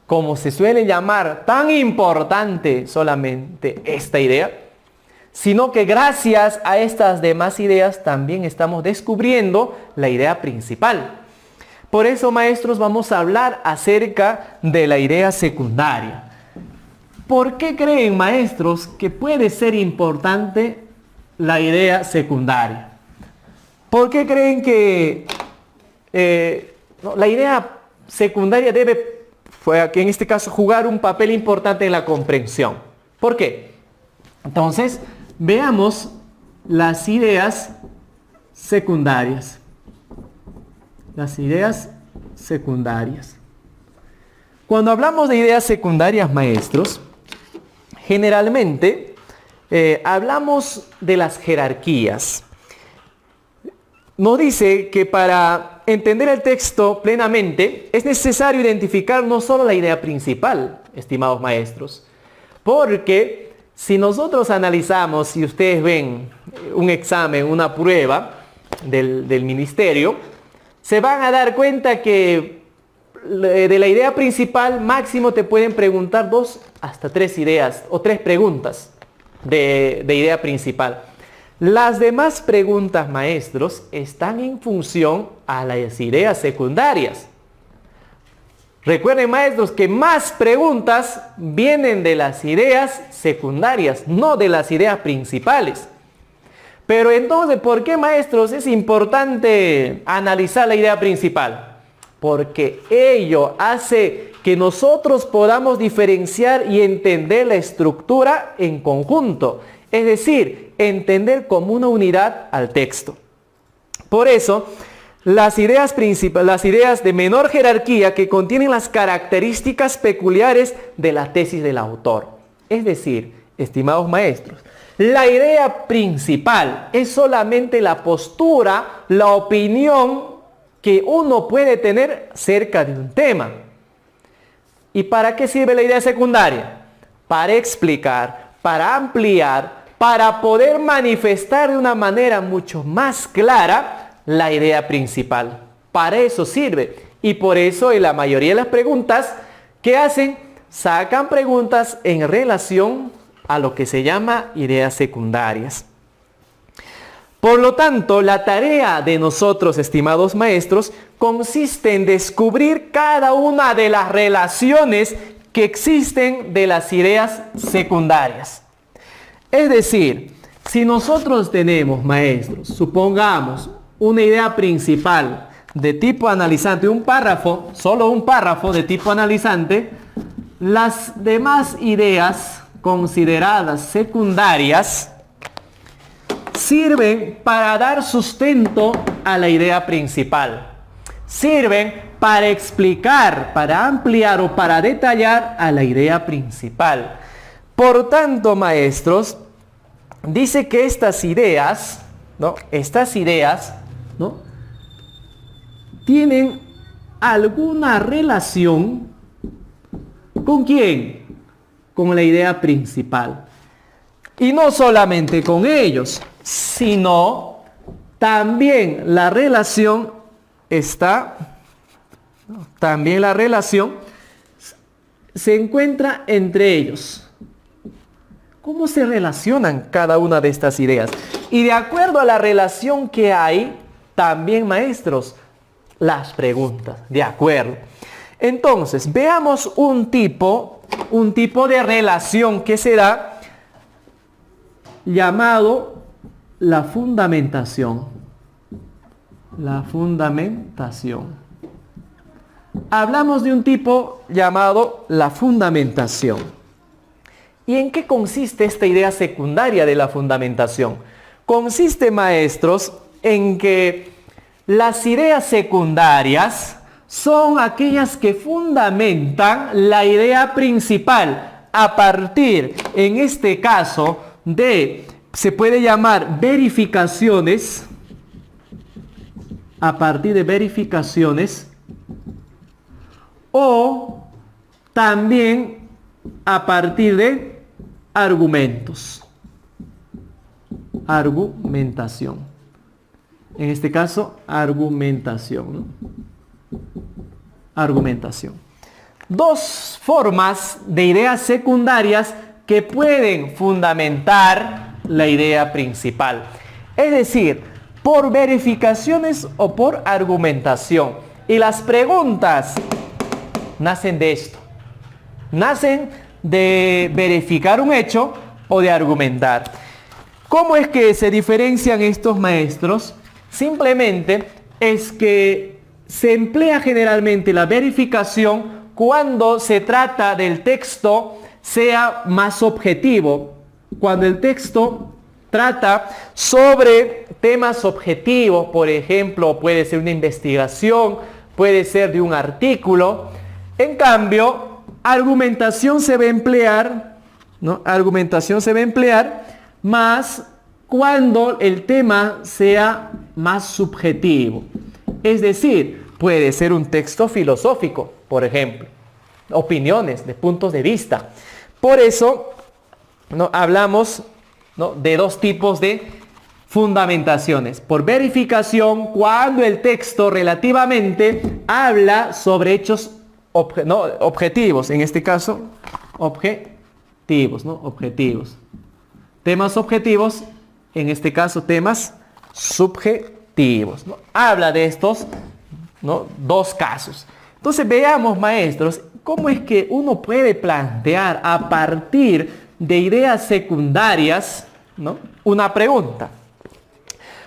como se suele llamar, tan importante solamente esta idea, sino que gracias a estas demás ideas también estamos descubriendo la idea principal. Por eso, maestros, vamos a hablar acerca de la idea secundaria. ¿Por qué creen, maestros, que puede ser importante la idea secundaria? ¿Por qué creen que la idea secundaria debe, en este caso, jugar un papel importante en la comprensión? ¿Por qué? Entonces, veamos las ideas secundarias. Las ideas secundarias. Cuando hablamos de ideas secundarias, maestros, generalmente hablamos de las jerarquías. Nos dice que para entender el texto plenamente es necesario identificar no solo la idea principal, estimados maestros, porque si nosotros analizamos, si ustedes ven un examen, una prueba del ministerio, se van a dar cuenta que de la idea principal máximo te pueden preguntar 2 hasta 3 ideas o 3 preguntas de idea principal. Las demás preguntas, maestros, están en función a las ideas secundarias. Recuerden, maestros, que más preguntas vienen de las ideas secundarias, no de las ideas principales. Pero entonces, ¿por qué, maestros, es importante analizar la idea principal? Porque ello hace que nosotros podamos diferenciar y entender la estructura en conjunto. Es decir, entender como una unidad al texto. Por eso, las ideas principales, las ideas de menor jerarquía que contienen las características peculiares de la tesis del autor. Es decir, estimados maestros, la idea principal es solamente la postura, la opinión que uno puede tener cerca de un tema. ¿Y para qué sirve la idea secundaria? Para explicar, para ampliar, para poder manifestar de una manera mucho más clara la idea principal. Para eso sirve. Y por eso en la mayoría de las preguntas que hacen, sacan preguntas en relación a lo que se llama ideas secundarias. Por lo tanto, la tarea de nosotros, estimados maestros, consiste en descubrir cada una de las relaciones que existen de las ideas secundarias. Es decir, si nosotros tenemos, maestros, supongamos una idea principal de tipo analizante, un párrafo, solo un párrafo de tipo analizante, las demás ideas consideradas secundarias sirven para dar sustento a la idea principal. Sirven para explicar, para ampliar o para detallar a la idea principal. Por tanto, maestros, dice que estas ideas, ¿no? Tienen alguna relación ¿con quién? Con la idea principal. Y no solamente con ellos, sino también la relación se encuentra entre ellos. ¿Cómo se relacionan cada una de estas ideas? Y de acuerdo a la relación que hay, también, maestros, las preguntas. De acuerdo. Entonces, veamos un tipo de relación que se da llamado la fundamentación. La fundamentación. Hablamos de un tipo llamado la fundamentación. ¿Y en qué consiste esta idea secundaria de la fundamentación? Consiste, maestros, en que las ideas secundarias son aquellas que fundamentan la idea principal a partir, en este caso, se puede llamar verificaciones, a partir de verificaciones, o también a partir de argumentos. Argumentación. En este caso, argumentación, ¿no? Argumentación. Dos formas de ideas secundarias que pueden fundamentar la idea principal. Es decir, por verificaciones o por argumentación. Y las preguntas nacen de esto. Nacen de verificar un hecho o de argumentar. ¿Cómo es que se diferencian estos, maestros? Simplemente es que se emplea generalmente la verificación cuando se trata del texto sea más objetivo. Cuando el texto trata sobre temas objetivos, por ejemplo, puede ser una investigación, puede ser de un artículo. En cambio, argumentación se va a emplear, ¿no? Argumentación se va a emplear más cuando el tema sea más subjetivo. Es decir, puede ser un texto filosófico, por ejemplo, opiniones de puntos de vista. Por eso, ¿no? Hablamos, ¿no? de dos tipos de fundamentaciones. Por verificación, cuando el texto relativamente habla sobre hechos objetivos, en este caso, objetivos, ¿no? Objetivos. Temas objetivos, en este caso, temas subjetivos, ¿no? Habla de estos, ¿no? dos casos. Entonces, veamos, maestros, cómo es que uno puede plantear a partir de ideas secundarias, ¿no? una pregunta.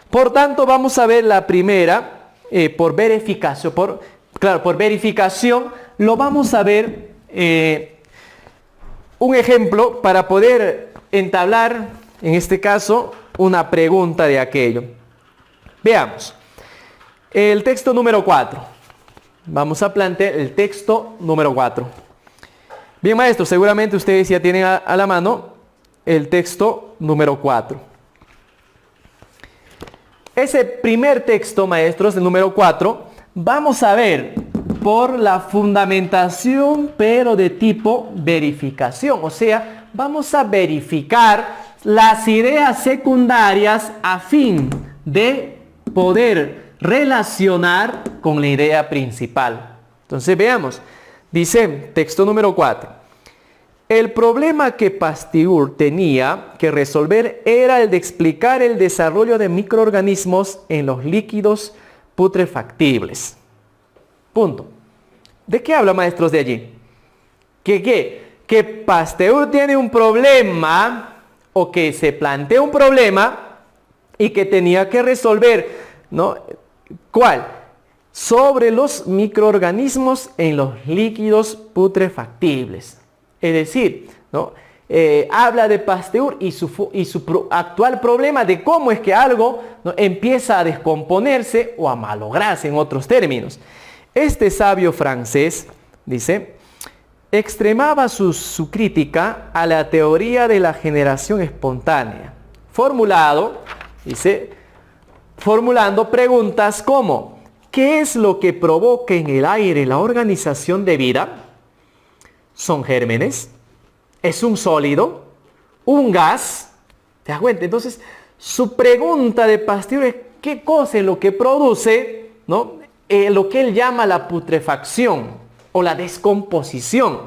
Por tanto, vamos a ver la primera, por verificación. Por verificación, lo vamos a ver un ejemplo para poder entablar, en este caso, una pregunta de aquello. Veamos. El texto número 4. Vamos a plantear el texto número 4. Bien, maestros, seguramente ustedes ya tienen a la mano el texto número 4. Ese primer texto, maestros, el número 4, vamos a ver por la fundamentación, pero de tipo verificación. O sea, vamos a verificar las ideas secundarias a fin de poder relacionar con la idea principal. Entonces veamos. Dice, texto número 4. El problema que Pasteur tenía que resolver era el de explicar el desarrollo de microorganismos en los líquidos putrefactibles. Punto. ¿De qué habla, maestros, de allí? Que Pasteur tiene un problema, o que se plantea un problema y que tenía que resolver, ¿no? ¿Cuál? Sobre los microorganismos en los líquidos putrefactibles. Es decir, ¿no? Habla de Pasteur y su actual problema de cómo es que algo, ¿no?, empieza a descomponerse o a malograrse, en otros términos. Este sabio francés, dice, extremaba su crítica a la teoría de la generación espontánea, formulando preguntas como: ¿qué es lo que provoca en el aire la organización de vida? ¿Son gérmenes? ¿Es un sólido? ¿Un gas? ¿Te das cuenta? Entonces, su pregunta de Pasteur es: ¿qué cosa es lo que produce, ¿no?, lo que él llama la putrefacción o la descomposición?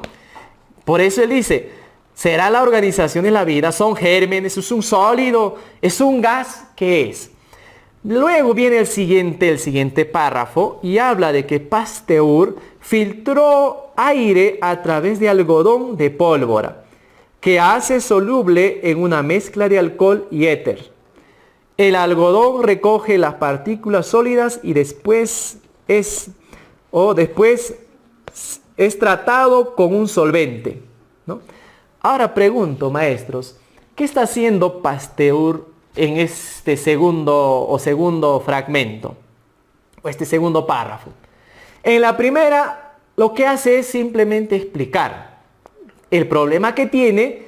Por eso él dice: ¿será la organización de la vida? ¿Son gérmenes? ¿Es un sólido? ¿Es un gas? ¿Qué es? Luego viene el siguiente párrafo y habla de que Pasteur filtró aire a través de algodón de pólvora, que hace soluble en una mezcla de alcohol y éter. El algodón recoge las partículas sólidas y después es tratado con un solvente, ¿no? Ahora pregunto, maestros, ¿qué está haciendo Pasteur en este segundo fragmento, o este segundo párrafo? En la primera, lo que hace es simplemente explicar el problema que tiene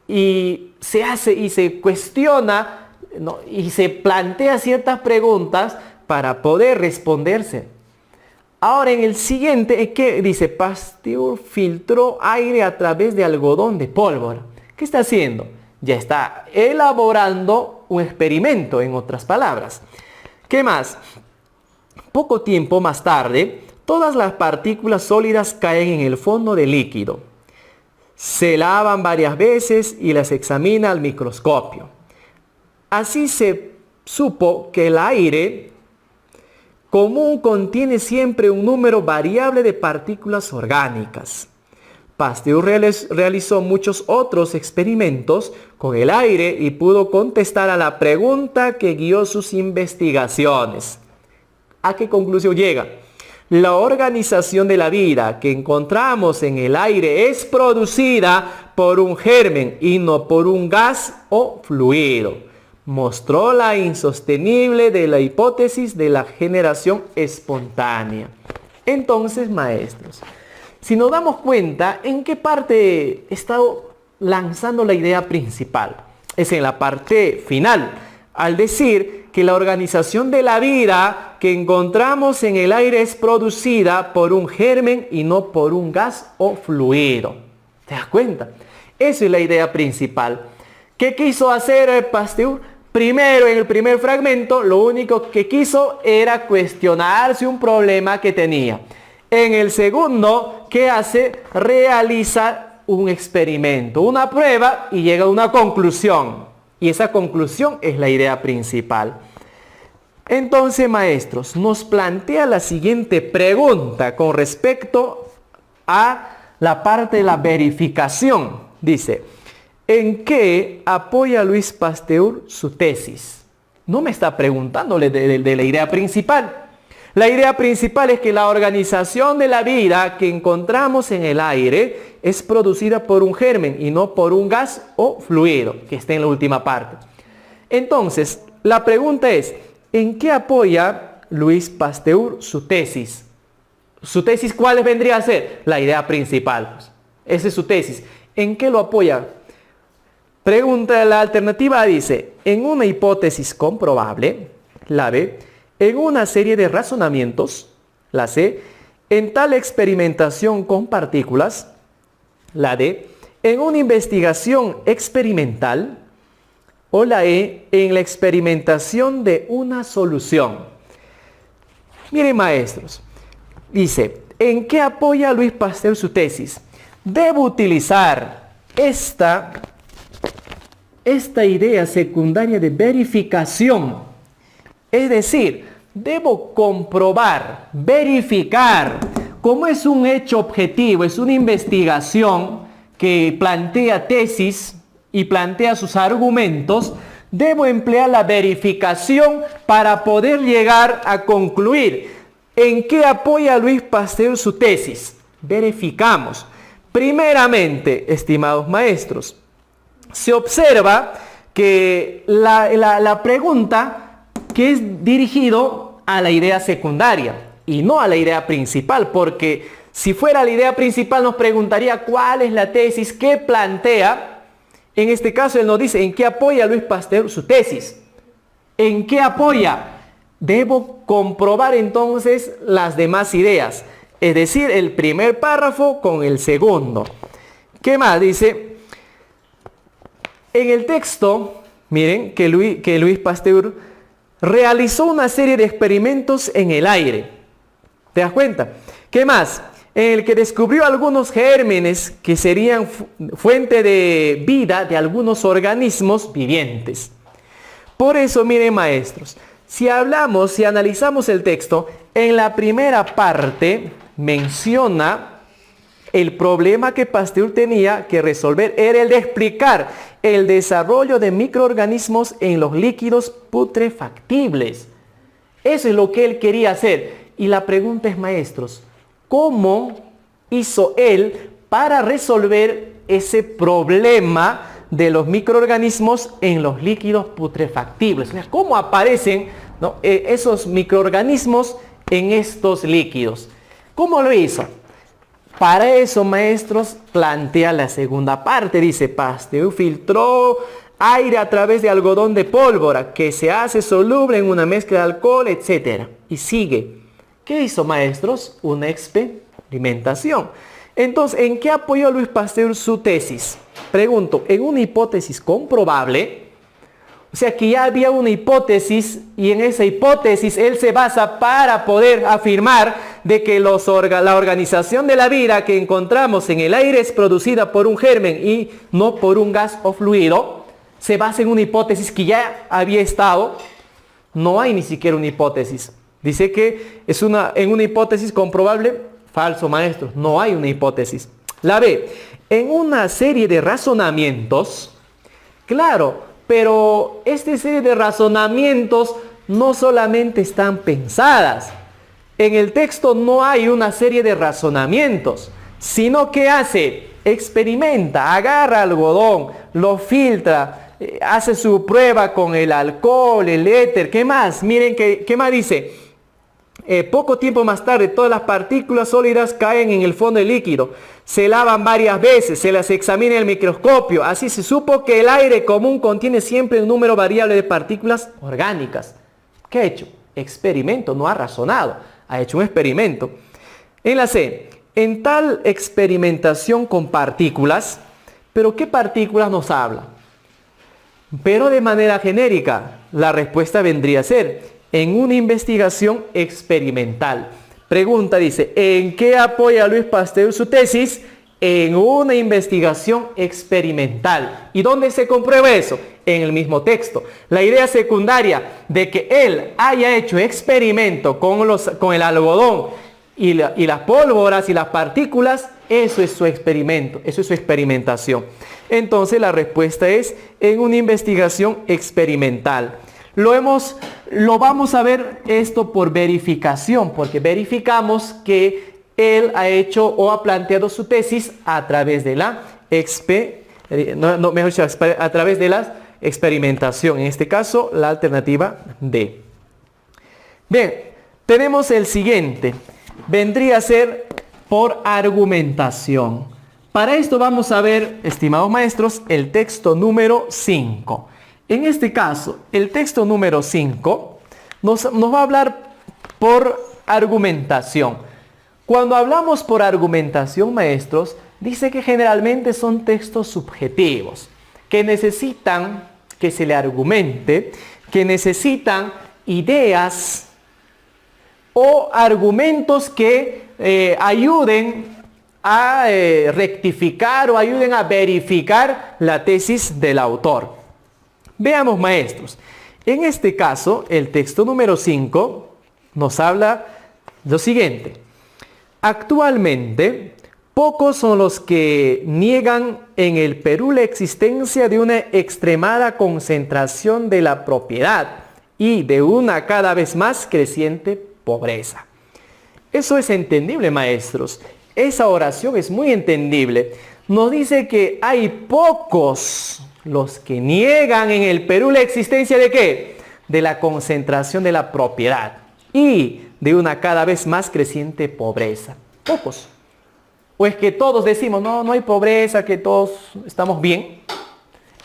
y se cuestiona, ¿no?, y se plantea ciertas preguntas para poder responderse. Ahora en el siguiente, ¿qué dice? Pasteur filtró aire a través de algodón de pólvora. ¿Qué está haciendo? Ya está elaborando un experimento, en otras palabras. ¿Qué más? Poco tiempo más tarde, todas las partículas sólidas caen en el fondo del líquido. Se lavan varias veces y las examina al microscopio. Así se supo que el aire común contiene siempre un número variable de partículas orgánicas. Pasteur realizó muchos otros experimentos con el aire y pudo contestar a la pregunta que guió sus investigaciones. ¿A qué conclusión llega? La organización de la vida que encontramos en el aire es producida por un germen y no por un gas o fluido. Mostró la insostenible de la hipótesis de la generación espontánea. Entonces, maestros, si nos damos cuenta, ¿en qué parte está lanzando la idea principal? Es en la parte final, al decir que la organización de la vida que encontramos en el aire es producida por un germen y no por un gas o fluido. ¿Te das cuenta? Esa es la idea principal. ¿Qué quiso hacer Pasteur? Primero, en el primer fragmento, lo único que quiso era cuestionarse un problema que tenía. En el segundo, ¿qué hace? Realiza un experimento, una prueba, y llega a una conclusión. Y esa conclusión es la idea principal. Entonces, maestros, nos plantea la siguiente pregunta con respecto a la parte de la verificación. Dice: ¿en qué apoya Louis Pasteur su tesis? No me está preguntándole de la idea principal. La idea principal es que la organización de la vida que encontramos en el aire es producida por un germen y no por un gas o fluido, que está en la última parte. Entonces, la pregunta es: ¿en qué apoya Louis Pasteur su tesis? ¿Su tesis cuál vendría a ser? La idea principal. Pues. Esa es su tesis. ¿En qué lo apoya? Pregunta, la alternativa dice: en una hipótesis comprobable, la B; en una serie de razonamientos, la C; en tal experimentación con partículas, la D; en una investigación experimental, o la E; en la experimentación de una solución. Miren, maestros, dice: ¿en qué apoya Louis Pasteur su tesis? Debo utilizar esta idea secundaria de verificación. Es decir, debo comprobar, verificar, como es un hecho objetivo, es una investigación que plantea tesis y plantea sus argumentos, debo emplear la verificación para poder llegar a concluir en qué apoya Louis Pasteur su tesis. Verificamos. Primeramente, estimados maestros, se observa que la pregunta que es dirigido a la idea secundaria y no a la idea principal, porque si fuera la idea principal nos preguntaría cuál es la tesis que plantea. En este caso él nos dice en qué apoya Louis Pasteur su tesis. ¿En qué apoya? Debo comprobar entonces las demás ideas, es decir, el primer párrafo con el segundo. ¿Qué más? Dice, en el texto, miren, que Louis Pasteur realizó una serie de experimentos en el aire. ¿Te das cuenta? ¿Qué más? En el que descubrió algunos gérmenes que serían fuente de vida de algunos organismos vivientes. Por eso, miren maestros, si analizamos el texto, en la primera parte menciona el problema que Pasteur tenía que resolver, era el de explicar el desarrollo de microorganismos en los líquidos putrefactibles. Eso es lo que él quería hacer. Y la pregunta es, maestros, ¿cómo hizo él para resolver ese problema de los microorganismos en los líquidos putrefactibles? O sea, ¿cómo aparecen, ¿no?, esos microorganismos en estos líquidos? ¿Cómo lo hizo? Para eso, maestros, plantea la segunda parte. Dice, Pasteur filtró aire a través de algodón de pólvora que se hace soluble en una mezcla de alcohol, etc. Y sigue. ¿Qué hizo, maestros? Una experimentación. Entonces, ¿en qué apoyó Louis Pasteur su tesis? Pregunto, ¿en una hipótesis comprobable? O sea, que ya había una hipótesis y en esa hipótesis él se basa para poder afirmar de que la organización de la vida que encontramos en el aire es producida por un germen y no por un gas o fluido. Se basa en una hipótesis que ya había estado. No hay ni siquiera una hipótesis. Dice que es en una hipótesis comprobable. Falso, maestro. No hay una hipótesis. La B. En una serie de razonamientos. Claro, pero esta serie de razonamientos no solamente están pensadas. En el texto no hay una serie de razonamientos, sino que hace, experimenta, agarra algodón, lo filtra, hace su prueba con el alcohol, el éter. ¿Qué más? Miren, ¿qué más dice? Poco tiempo más tarde, todas las partículas sólidas caen en el fondo del líquido. Se lavan varias veces, se las examina en el microscopio. Así se supo que el aire común contiene siempre un número variable de partículas orgánicas. ¿Qué ha hecho? Experimento, no ha razonado. Ha hecho un experimento. En la C, en tal experimentación con partículas, ¿pero qué partículas nos habla? Pero de manera genérica, la respuesta vendría a ser en una investigación experimental. Pregunta, dice, ¿en qué apoya Louis Pasteur su tesis? En una investigación experimental. ¿Y dónde se comprueba eso? En el mismo texto. La idea secundaria de que él haya hecho experimento con el algodón y las pólvoras y las partículas, eso es su experimento, eso es su experimentación. Entonces la respuesta es en una investigación experimental. Lo vamos a ver esto por verificación, porque verificamos que él ha hecho o ha planteado su tesis a través de la a través de la experimentación. En este caso, la alternativa D. Bien, tenemos el siguiente. Vendría a ser por argumentación. Para esto vamos a ver, estimados maestros, el texto número 5. En este caso, el texto número 5 nos va a hablar por argumentación. Cuando hablamos por argumentación, maestros, dice que generalmente son textos subjetivos, que necesitan que se le argumente, que necesitan ideas o argumentos que ayuden a rectificar o ayuden a verificar la tesis del autor. Veamos, maestros. En este caso, el texto número 5 nos habla lo siguiente. Actualmente, pocos son los que niegan en el Perú la existencia de una extremada concentración de la propiedad y de una cada vez más creciente pobreza. Eso es entendible, maestros. Esa oración es muy entendible. Nos dice que hay pocos los que niegan en el Perú la existencia ¿de qué? De la concentración de la propiedad y de una cada vez más creciente pobreza. Pocos. ¿O es que todos decimos, no hay pobreza, que todos estamos bien?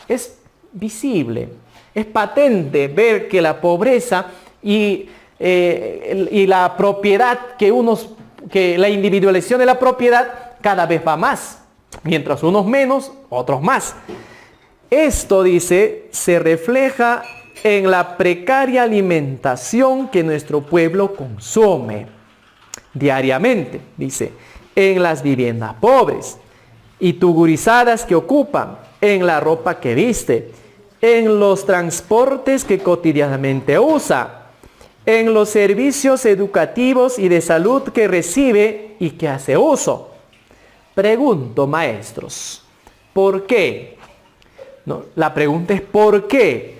Es visible, es patente ver que la pobreza y la propiedad que la individualización de la propiedad cada vez va más. Mientras unos menos, otros más. Esto, dice, se refleja en la precaria alimentación que nuestro pueblo consume diariamente, dice, en las viviendas pobres y tugurizadas que ocupan, en la ropa que viste, en los transportes que cotidianamente usa, en los servicios educativos y de salud que recibe y que hace uso. Pregunto, maestros, ¿por qué? No, la pregunta es ¿por qué?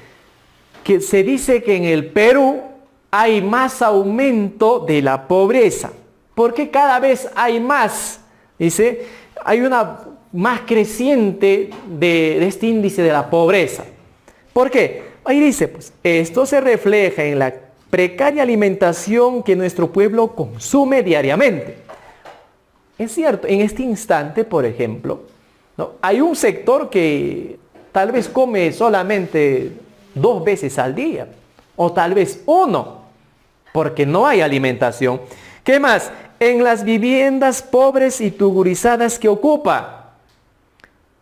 Que se dice que en el Perú hay más aumento de la pobreza. ¿Por qué cada vez hay más? Dice, hay una más creciente de este índice de la pobreza. ¿Por qué? Ahí dice, pues, esto se refleja en la precaria alimentación que nuestro pueblo consume diariamente. Es cierto, en este instante, por ejemplo, ¿no? Hay un sector que tal vez come solamente 2 veces al día, o tal vez 1, porque no hay alimentación. ¿Qué más? En las viviendas pobres y tugurizadas que ocupa,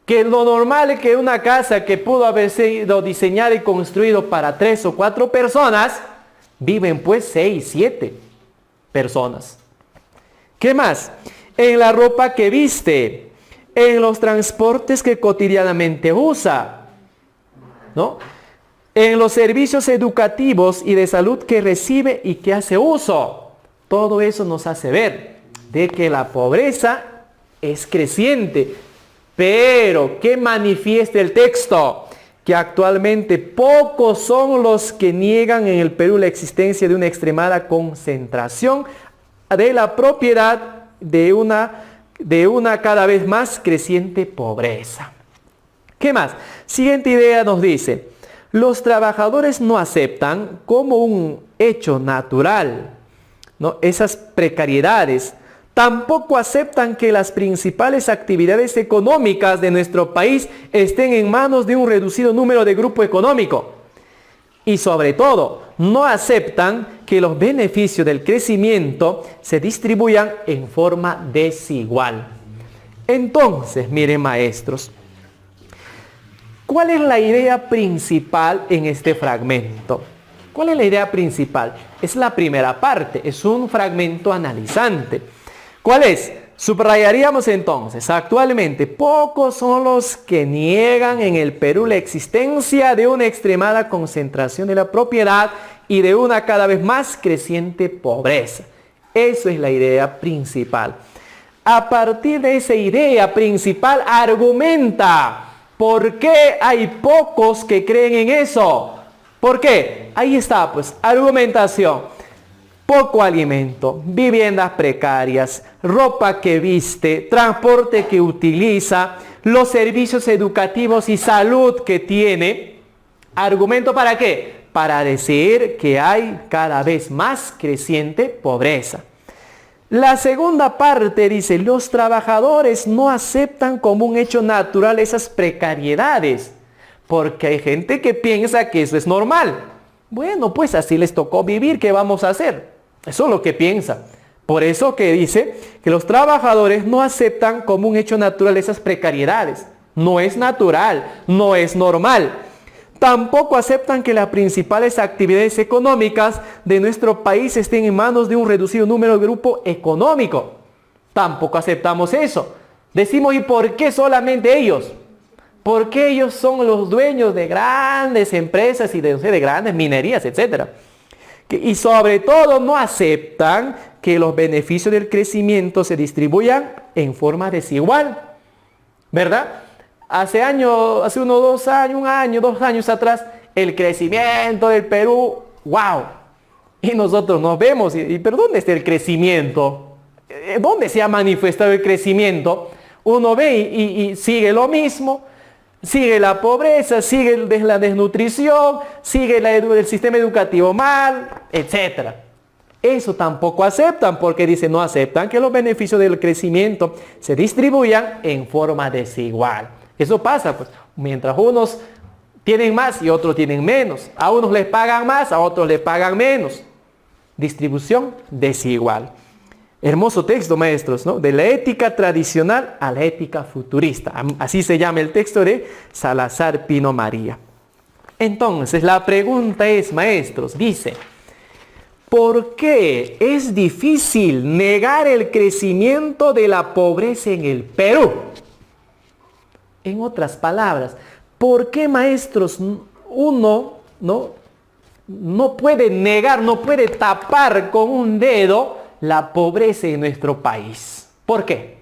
que lo normal es que una casa que pudo haber sido diseñada y construida para 3 o 4 personas, viven pues 6, 7 personas. ¿Qué más? En la ropa que viste, en los transportes que cotidianamente usa, ¿no? En los servicios educativos y de salud que recibe y que hace uso. Todo eso nos hace ver de que la pobreza es creciente. Pero, ¿qué manifiesta el texto? Que actualmente pocos son los que niegan en el Perú la existencia de una extremada concentración de la propiedad de una cada vez más creciente pobreza. ¿Qué más? Siguiente idea nos dice, los trabajadores no aceptan como un hecho natural, ¿no?, esas precariedades. Tampoco aceptan que las principales actividades económicas de nuestro país estén en manos de un reducido número de grupo económico. Y sobre todo, no aceptan que los beneficios del crecimiento se distribuyan en forma desigual. Entonces, miren, maestros, ¿cuál es la idea principal en este fragmento? ¿Cuál es la idea principal? Es la primera parte, es un fragmento analizante. ¿Cuál es? Subrayaríamos entonces, actualmente pocos son los que niegan en el Perú la existencia de una extremada concentración de la propiedad y de una cada vez más creciente pobreza. Eso es la idea principal. A partir de esa idea principal argumenta por qué hay pocos que creen en eso. ¿Por qué? Ahí está, pues, argumentación. Poco alimento, viviendas precarias, ropa que viste, transporte que utiliza, los servicios educativos y salud que tiene. ¿Argumento para qué? Para decir que hay cada vez más creciente pobreza. La segunda parte dice, los trabajadores no aceptan como un hecho natural esas precariedades, porque hay gente que piensa que eso es normal. Bueno, pues así les tocó vivir, ¿qué vamos a hacer? Eso es lo que piensa. Por eso que dice que los trabajadores no aceptan como un hecho natural esas precariedades. No es natural, no es normal. Tampoco aceptan que las principales actividades económicas de nuestro país estén en manos de un reducido número de grupo económico. Tampoco aceptamos eso. Decimos, ¿y por qué solamente ellos? Porque ellos son los dueños de grandes empresas y de grandes minerías, etc. Y sobre todo no aceptan que los beneficios del crecimiento se distribuyan en forma desigual. ¿Verdad? Hace unos 2 años, 1 año, 2 años atrás, el crecimiento del Perú, ¡wow! Y nosotros nos vemos, ¿pero dónde está el crecimiento? ¿Dónde se ha manifestado el crecimiento? Uno ve y sigue lo mismo, sigue la pobreza, sigue la desnutrición, sigue el sistema educativo mal, etc. Eso tampoco aceptan porque dicen, no aceptan que los beneficios del crecimiento se distribuyan en forma desigual. Eso pasa, pues, mientras unos tienen más y otros tienen menos. A unos les pagan más, a otros les pagan menos. Distribución desigual. Hermoso texto, maestros, ¿no? De la ética tradicional a la ética futurista. Así se llama el texto de Salazar Pino María. Entonces, la pregunta es, maestros, dice, ¿por qué es difícil negar el crecimiento de la pobreza en el Perú? En otras palabras, ¿por qué, maestros, uno no puede negar, no puede tapar con un dedo la pobreza en nuestro país? ¿Por qué?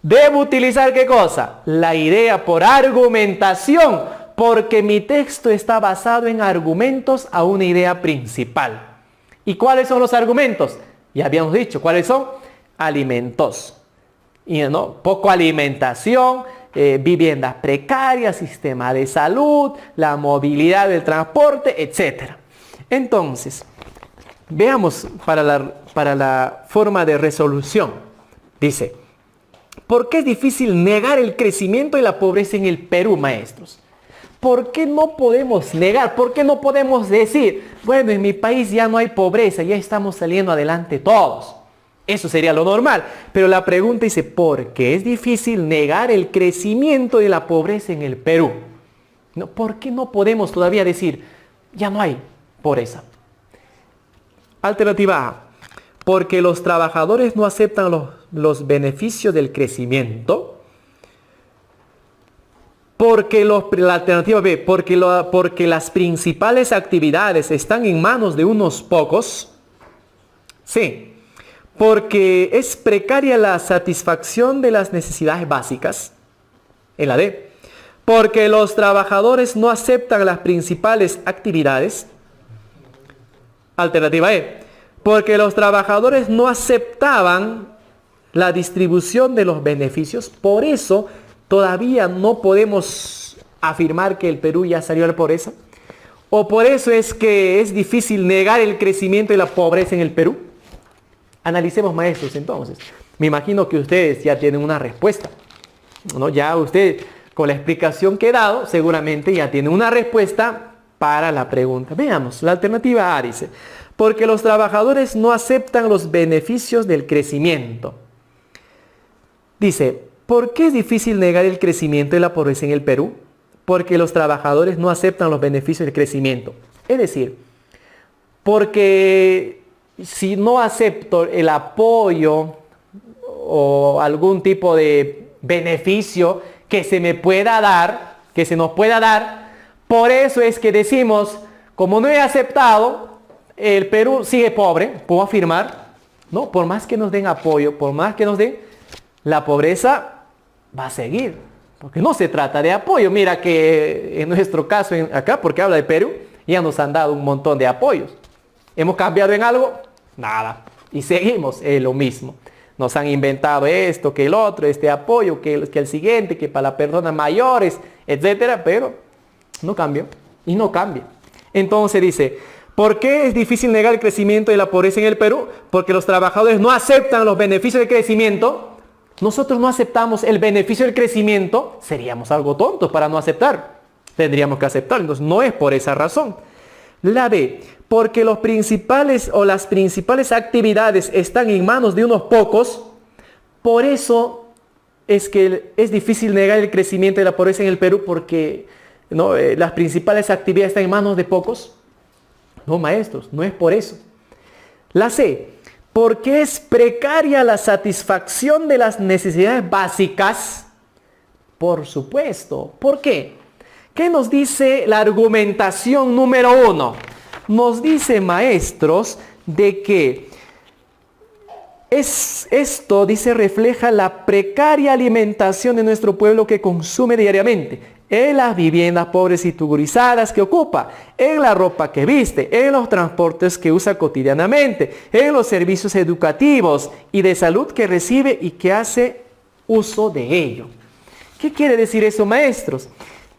Debo utilizar ¿qué cosa? La idea por argumentación, porque mi texto está basado en argumentos a una idea principal. ¿Y cuáles son los argumentos? Ya habíamos dicho, ¿cuáles son? Alimentos. Y poco alimentación, viviendas precarias, sistema de salud, la movilidad del transporte, etc. Entonces, veamos para la forma de resolución. Dice, ¿por qué es difícil negar el crecimiento y la pobreza en el Perú, maestros? ¿Por qué no podemos negar? ¿Por qué no podemos decir, bueno, en mi país ya no hay pobreza, ya estamos saliendo adelante todos? Eso sería lo normal. Pero la pregunta dice, ¿por qué es difícil negar el crecimiento de la pobreza en el Perú? ¿Por qué no podemos todavía decir, ya no hay pobreza? Alternativa A, porque los trabajadores no aceptan los beneficios del crecimiento. La alternativa B, porque las principales actividades están en manos de unos pocos. Sí, porque es precaria la satisfacción de las necesidades básicas. En la D, porque los trabajadores no aceptan las principales actividades. Alternativa E, porque los trabajadores no aceptaban la distribución de los beneficios. Por eso todavía no podemos afirmar que el Perú ya salió de la pobreza. O por eso es que es difícil negar el crecimiento y la pobreza en el Perú. Analicemos, maestros, entonces. Me imagino que ustedes ya tienen una respuesta, ¿no? Ya usted, con la explicación que he dado, seguramente ya tiene una respuesta para la pregunta. Veamos, la alternativa A dice, porque los trabajadores no aceptan los beneficios del crecimiento. Dice, ¿por qué es difícil negar el crecimiento y la pobreza en el Perú? Porque los trabajadores no aceptan los beneficios del crecimiento. Es decir, porque si no acepto el apoyo o algún tipo de beneficio que se me pueda dar, que se nos pueda dar, por eso es que decimos, como no he aceptado, el Perú sigue pobre, puedo afirmar, ¿no? Por más que nos den apoyo, por más que nos den, la pobreza va a seguir, porque no se trata de apoyo. Mira que en nuestro caso acá, porque habla de Perú, ya nos han dado un montón de apoyos. ¿Hemos cambiado en algo? Nada. Y seguimos lo mismo. Nos han inventado esto, que el otro, este apoyo, que el siguiente, que para las personas mayores, etcétera, pero no cambió y no cambia. Entonces dice, ¿por qué es difícil negar el crecimiento y la pobreza en el Perú? Porque los trabajadores no aceptan los beneficios del crecimiento. Nosotros no aceptamos el beneficio del crecimiento, seríamos algo tontos para no aceptar. Tendríamos que aceptarlo, entonces no es por esa razón. La B, porque las principales actividades están en manos de unos pocos, por eso es que es difícil negar el crecimiento y la pobreza en el Perú, porque las principales actividades están en manos de pocos. No, maestros, no es por eso. La C, ¿Por qué es precaria la satisfacción de las necesidades básicas? Por supuesto. ¿Por qué? ¿Qué nos dice la argumentación número 1? Nos dice, maestros, de que esto, dice, refleja la precaria alimentación de nuestro pueblo que consume diariamente, en las viviendas pobres y tugurizadas que ocupa, en la ropa que viste, en los transportes que usa cotidianamente, en los servicios educativos y de salud que recibe y que hace uso de ello. ¿Qué quiere decir eso, maestros?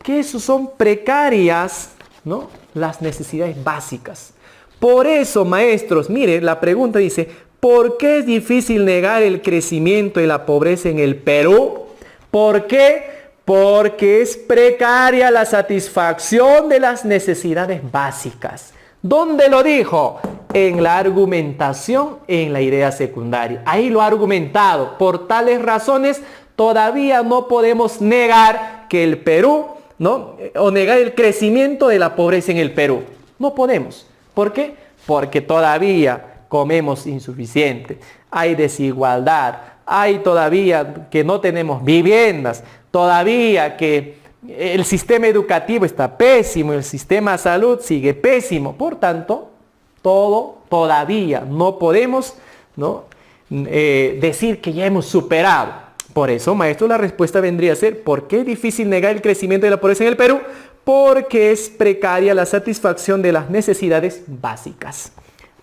Que eso son precarias, ¿no?, las necesidades básicas. Por eso, maestros, miren, la pregunta dice, ¿por qué es difícil negar el crecimiento y la pobreza en el Perú? ¿Por qué? Porque es precaria la satisfacción de las necesidades básicas. ¿Dónde lo dijo? En la argumentación, en la idea secundaria. Ahí lo ha argumentado. Por tales razones, todavía no podemos negar que el Perú, ¿no?, o negar el crecimiento de la pobreza en el Perú. No podemos. ¿Por qué? Porque todavía comemos insuficiente, hay desigualdad, hay todavía que no tenemos viviendas, todavía que el sistema educativo está pésimo, el sistema de salud sigue pésimo. Por tanto, todavía no podemos, ¿no?, decir que ya hemos superado. Por eso, maestro, la respuesta vendría a ser, ¿por qué es difícil negar el crecimiento de la pobreza en el Perú? Porque es precaria la satisfacción de las necesidades básicas.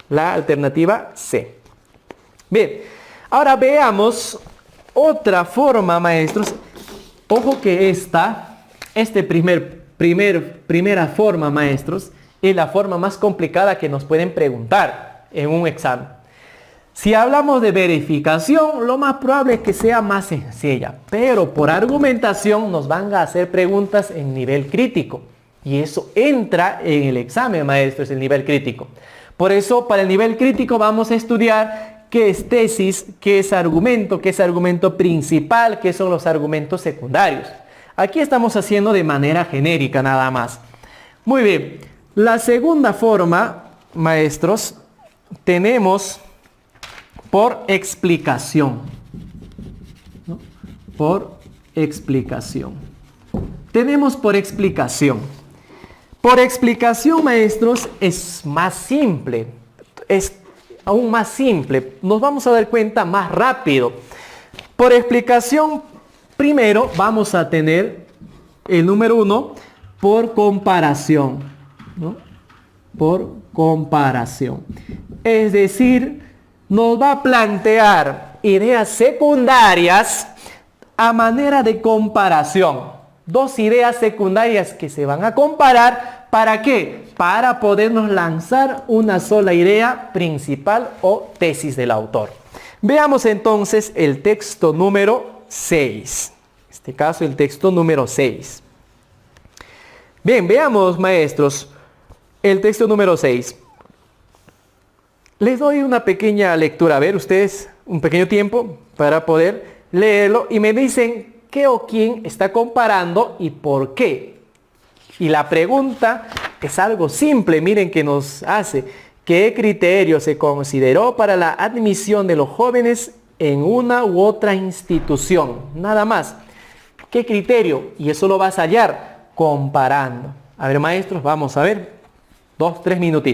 La alternativa C. Bien, ahora veamos otra forma, maestros. Ojo que primera forma, maestros, es la forma más complicada que nos pueden preguntar en un examen. Si hablamos de verificación, lo más probable es que sea más sencilla, pero por argumentación nos van a hacer preguntas en nivel crítico. Y eso entra en el examen, maestros, el nivel crítico. Por eso, para el nivel crítico vamos a estudiar qué es tesis, qué es argumento principal, qué son los argumentos secundarios. Aquí estamos haciendo de manera genérica nada más. Muy bien, la segunda forma, maestros, tenemos por explicación, ¿no? Por explicación. Tenemos por explicación. Por explicación, maestros, es más simple. Es aún más simple. Nos vamos a dar cuenta más rápido. Por explicación, primero vamos a tener el número 1 por comparación, ¿no? Por comparación. Es decir, nos va a plantear ideas secundarias a manera de comparación. Dos ideas secundarias que se van a comparar. ¿Para qué? Para podernos lanzar una sola idea principal o tesis del autor. Veamos entonces el texto número 6. En este caso, el texto número 6. Bien, veamos, maestros, el texto número 6. Les doy una pequeña lectura. A ver, ustedes, un pequeño tiempo para poder leerlo y me dicen qué o quién está comparando y por qué. Y la pregunta es algo simple, miren que nos hace. ¿Qué criterio se consideró para la admisión de los jóvenes en una u otra institución? Nada más. ¿Qué criterio? Y eso lo vas a hallar comparando. A ver, maestros, vamos a ver. 2, 3 minutitos.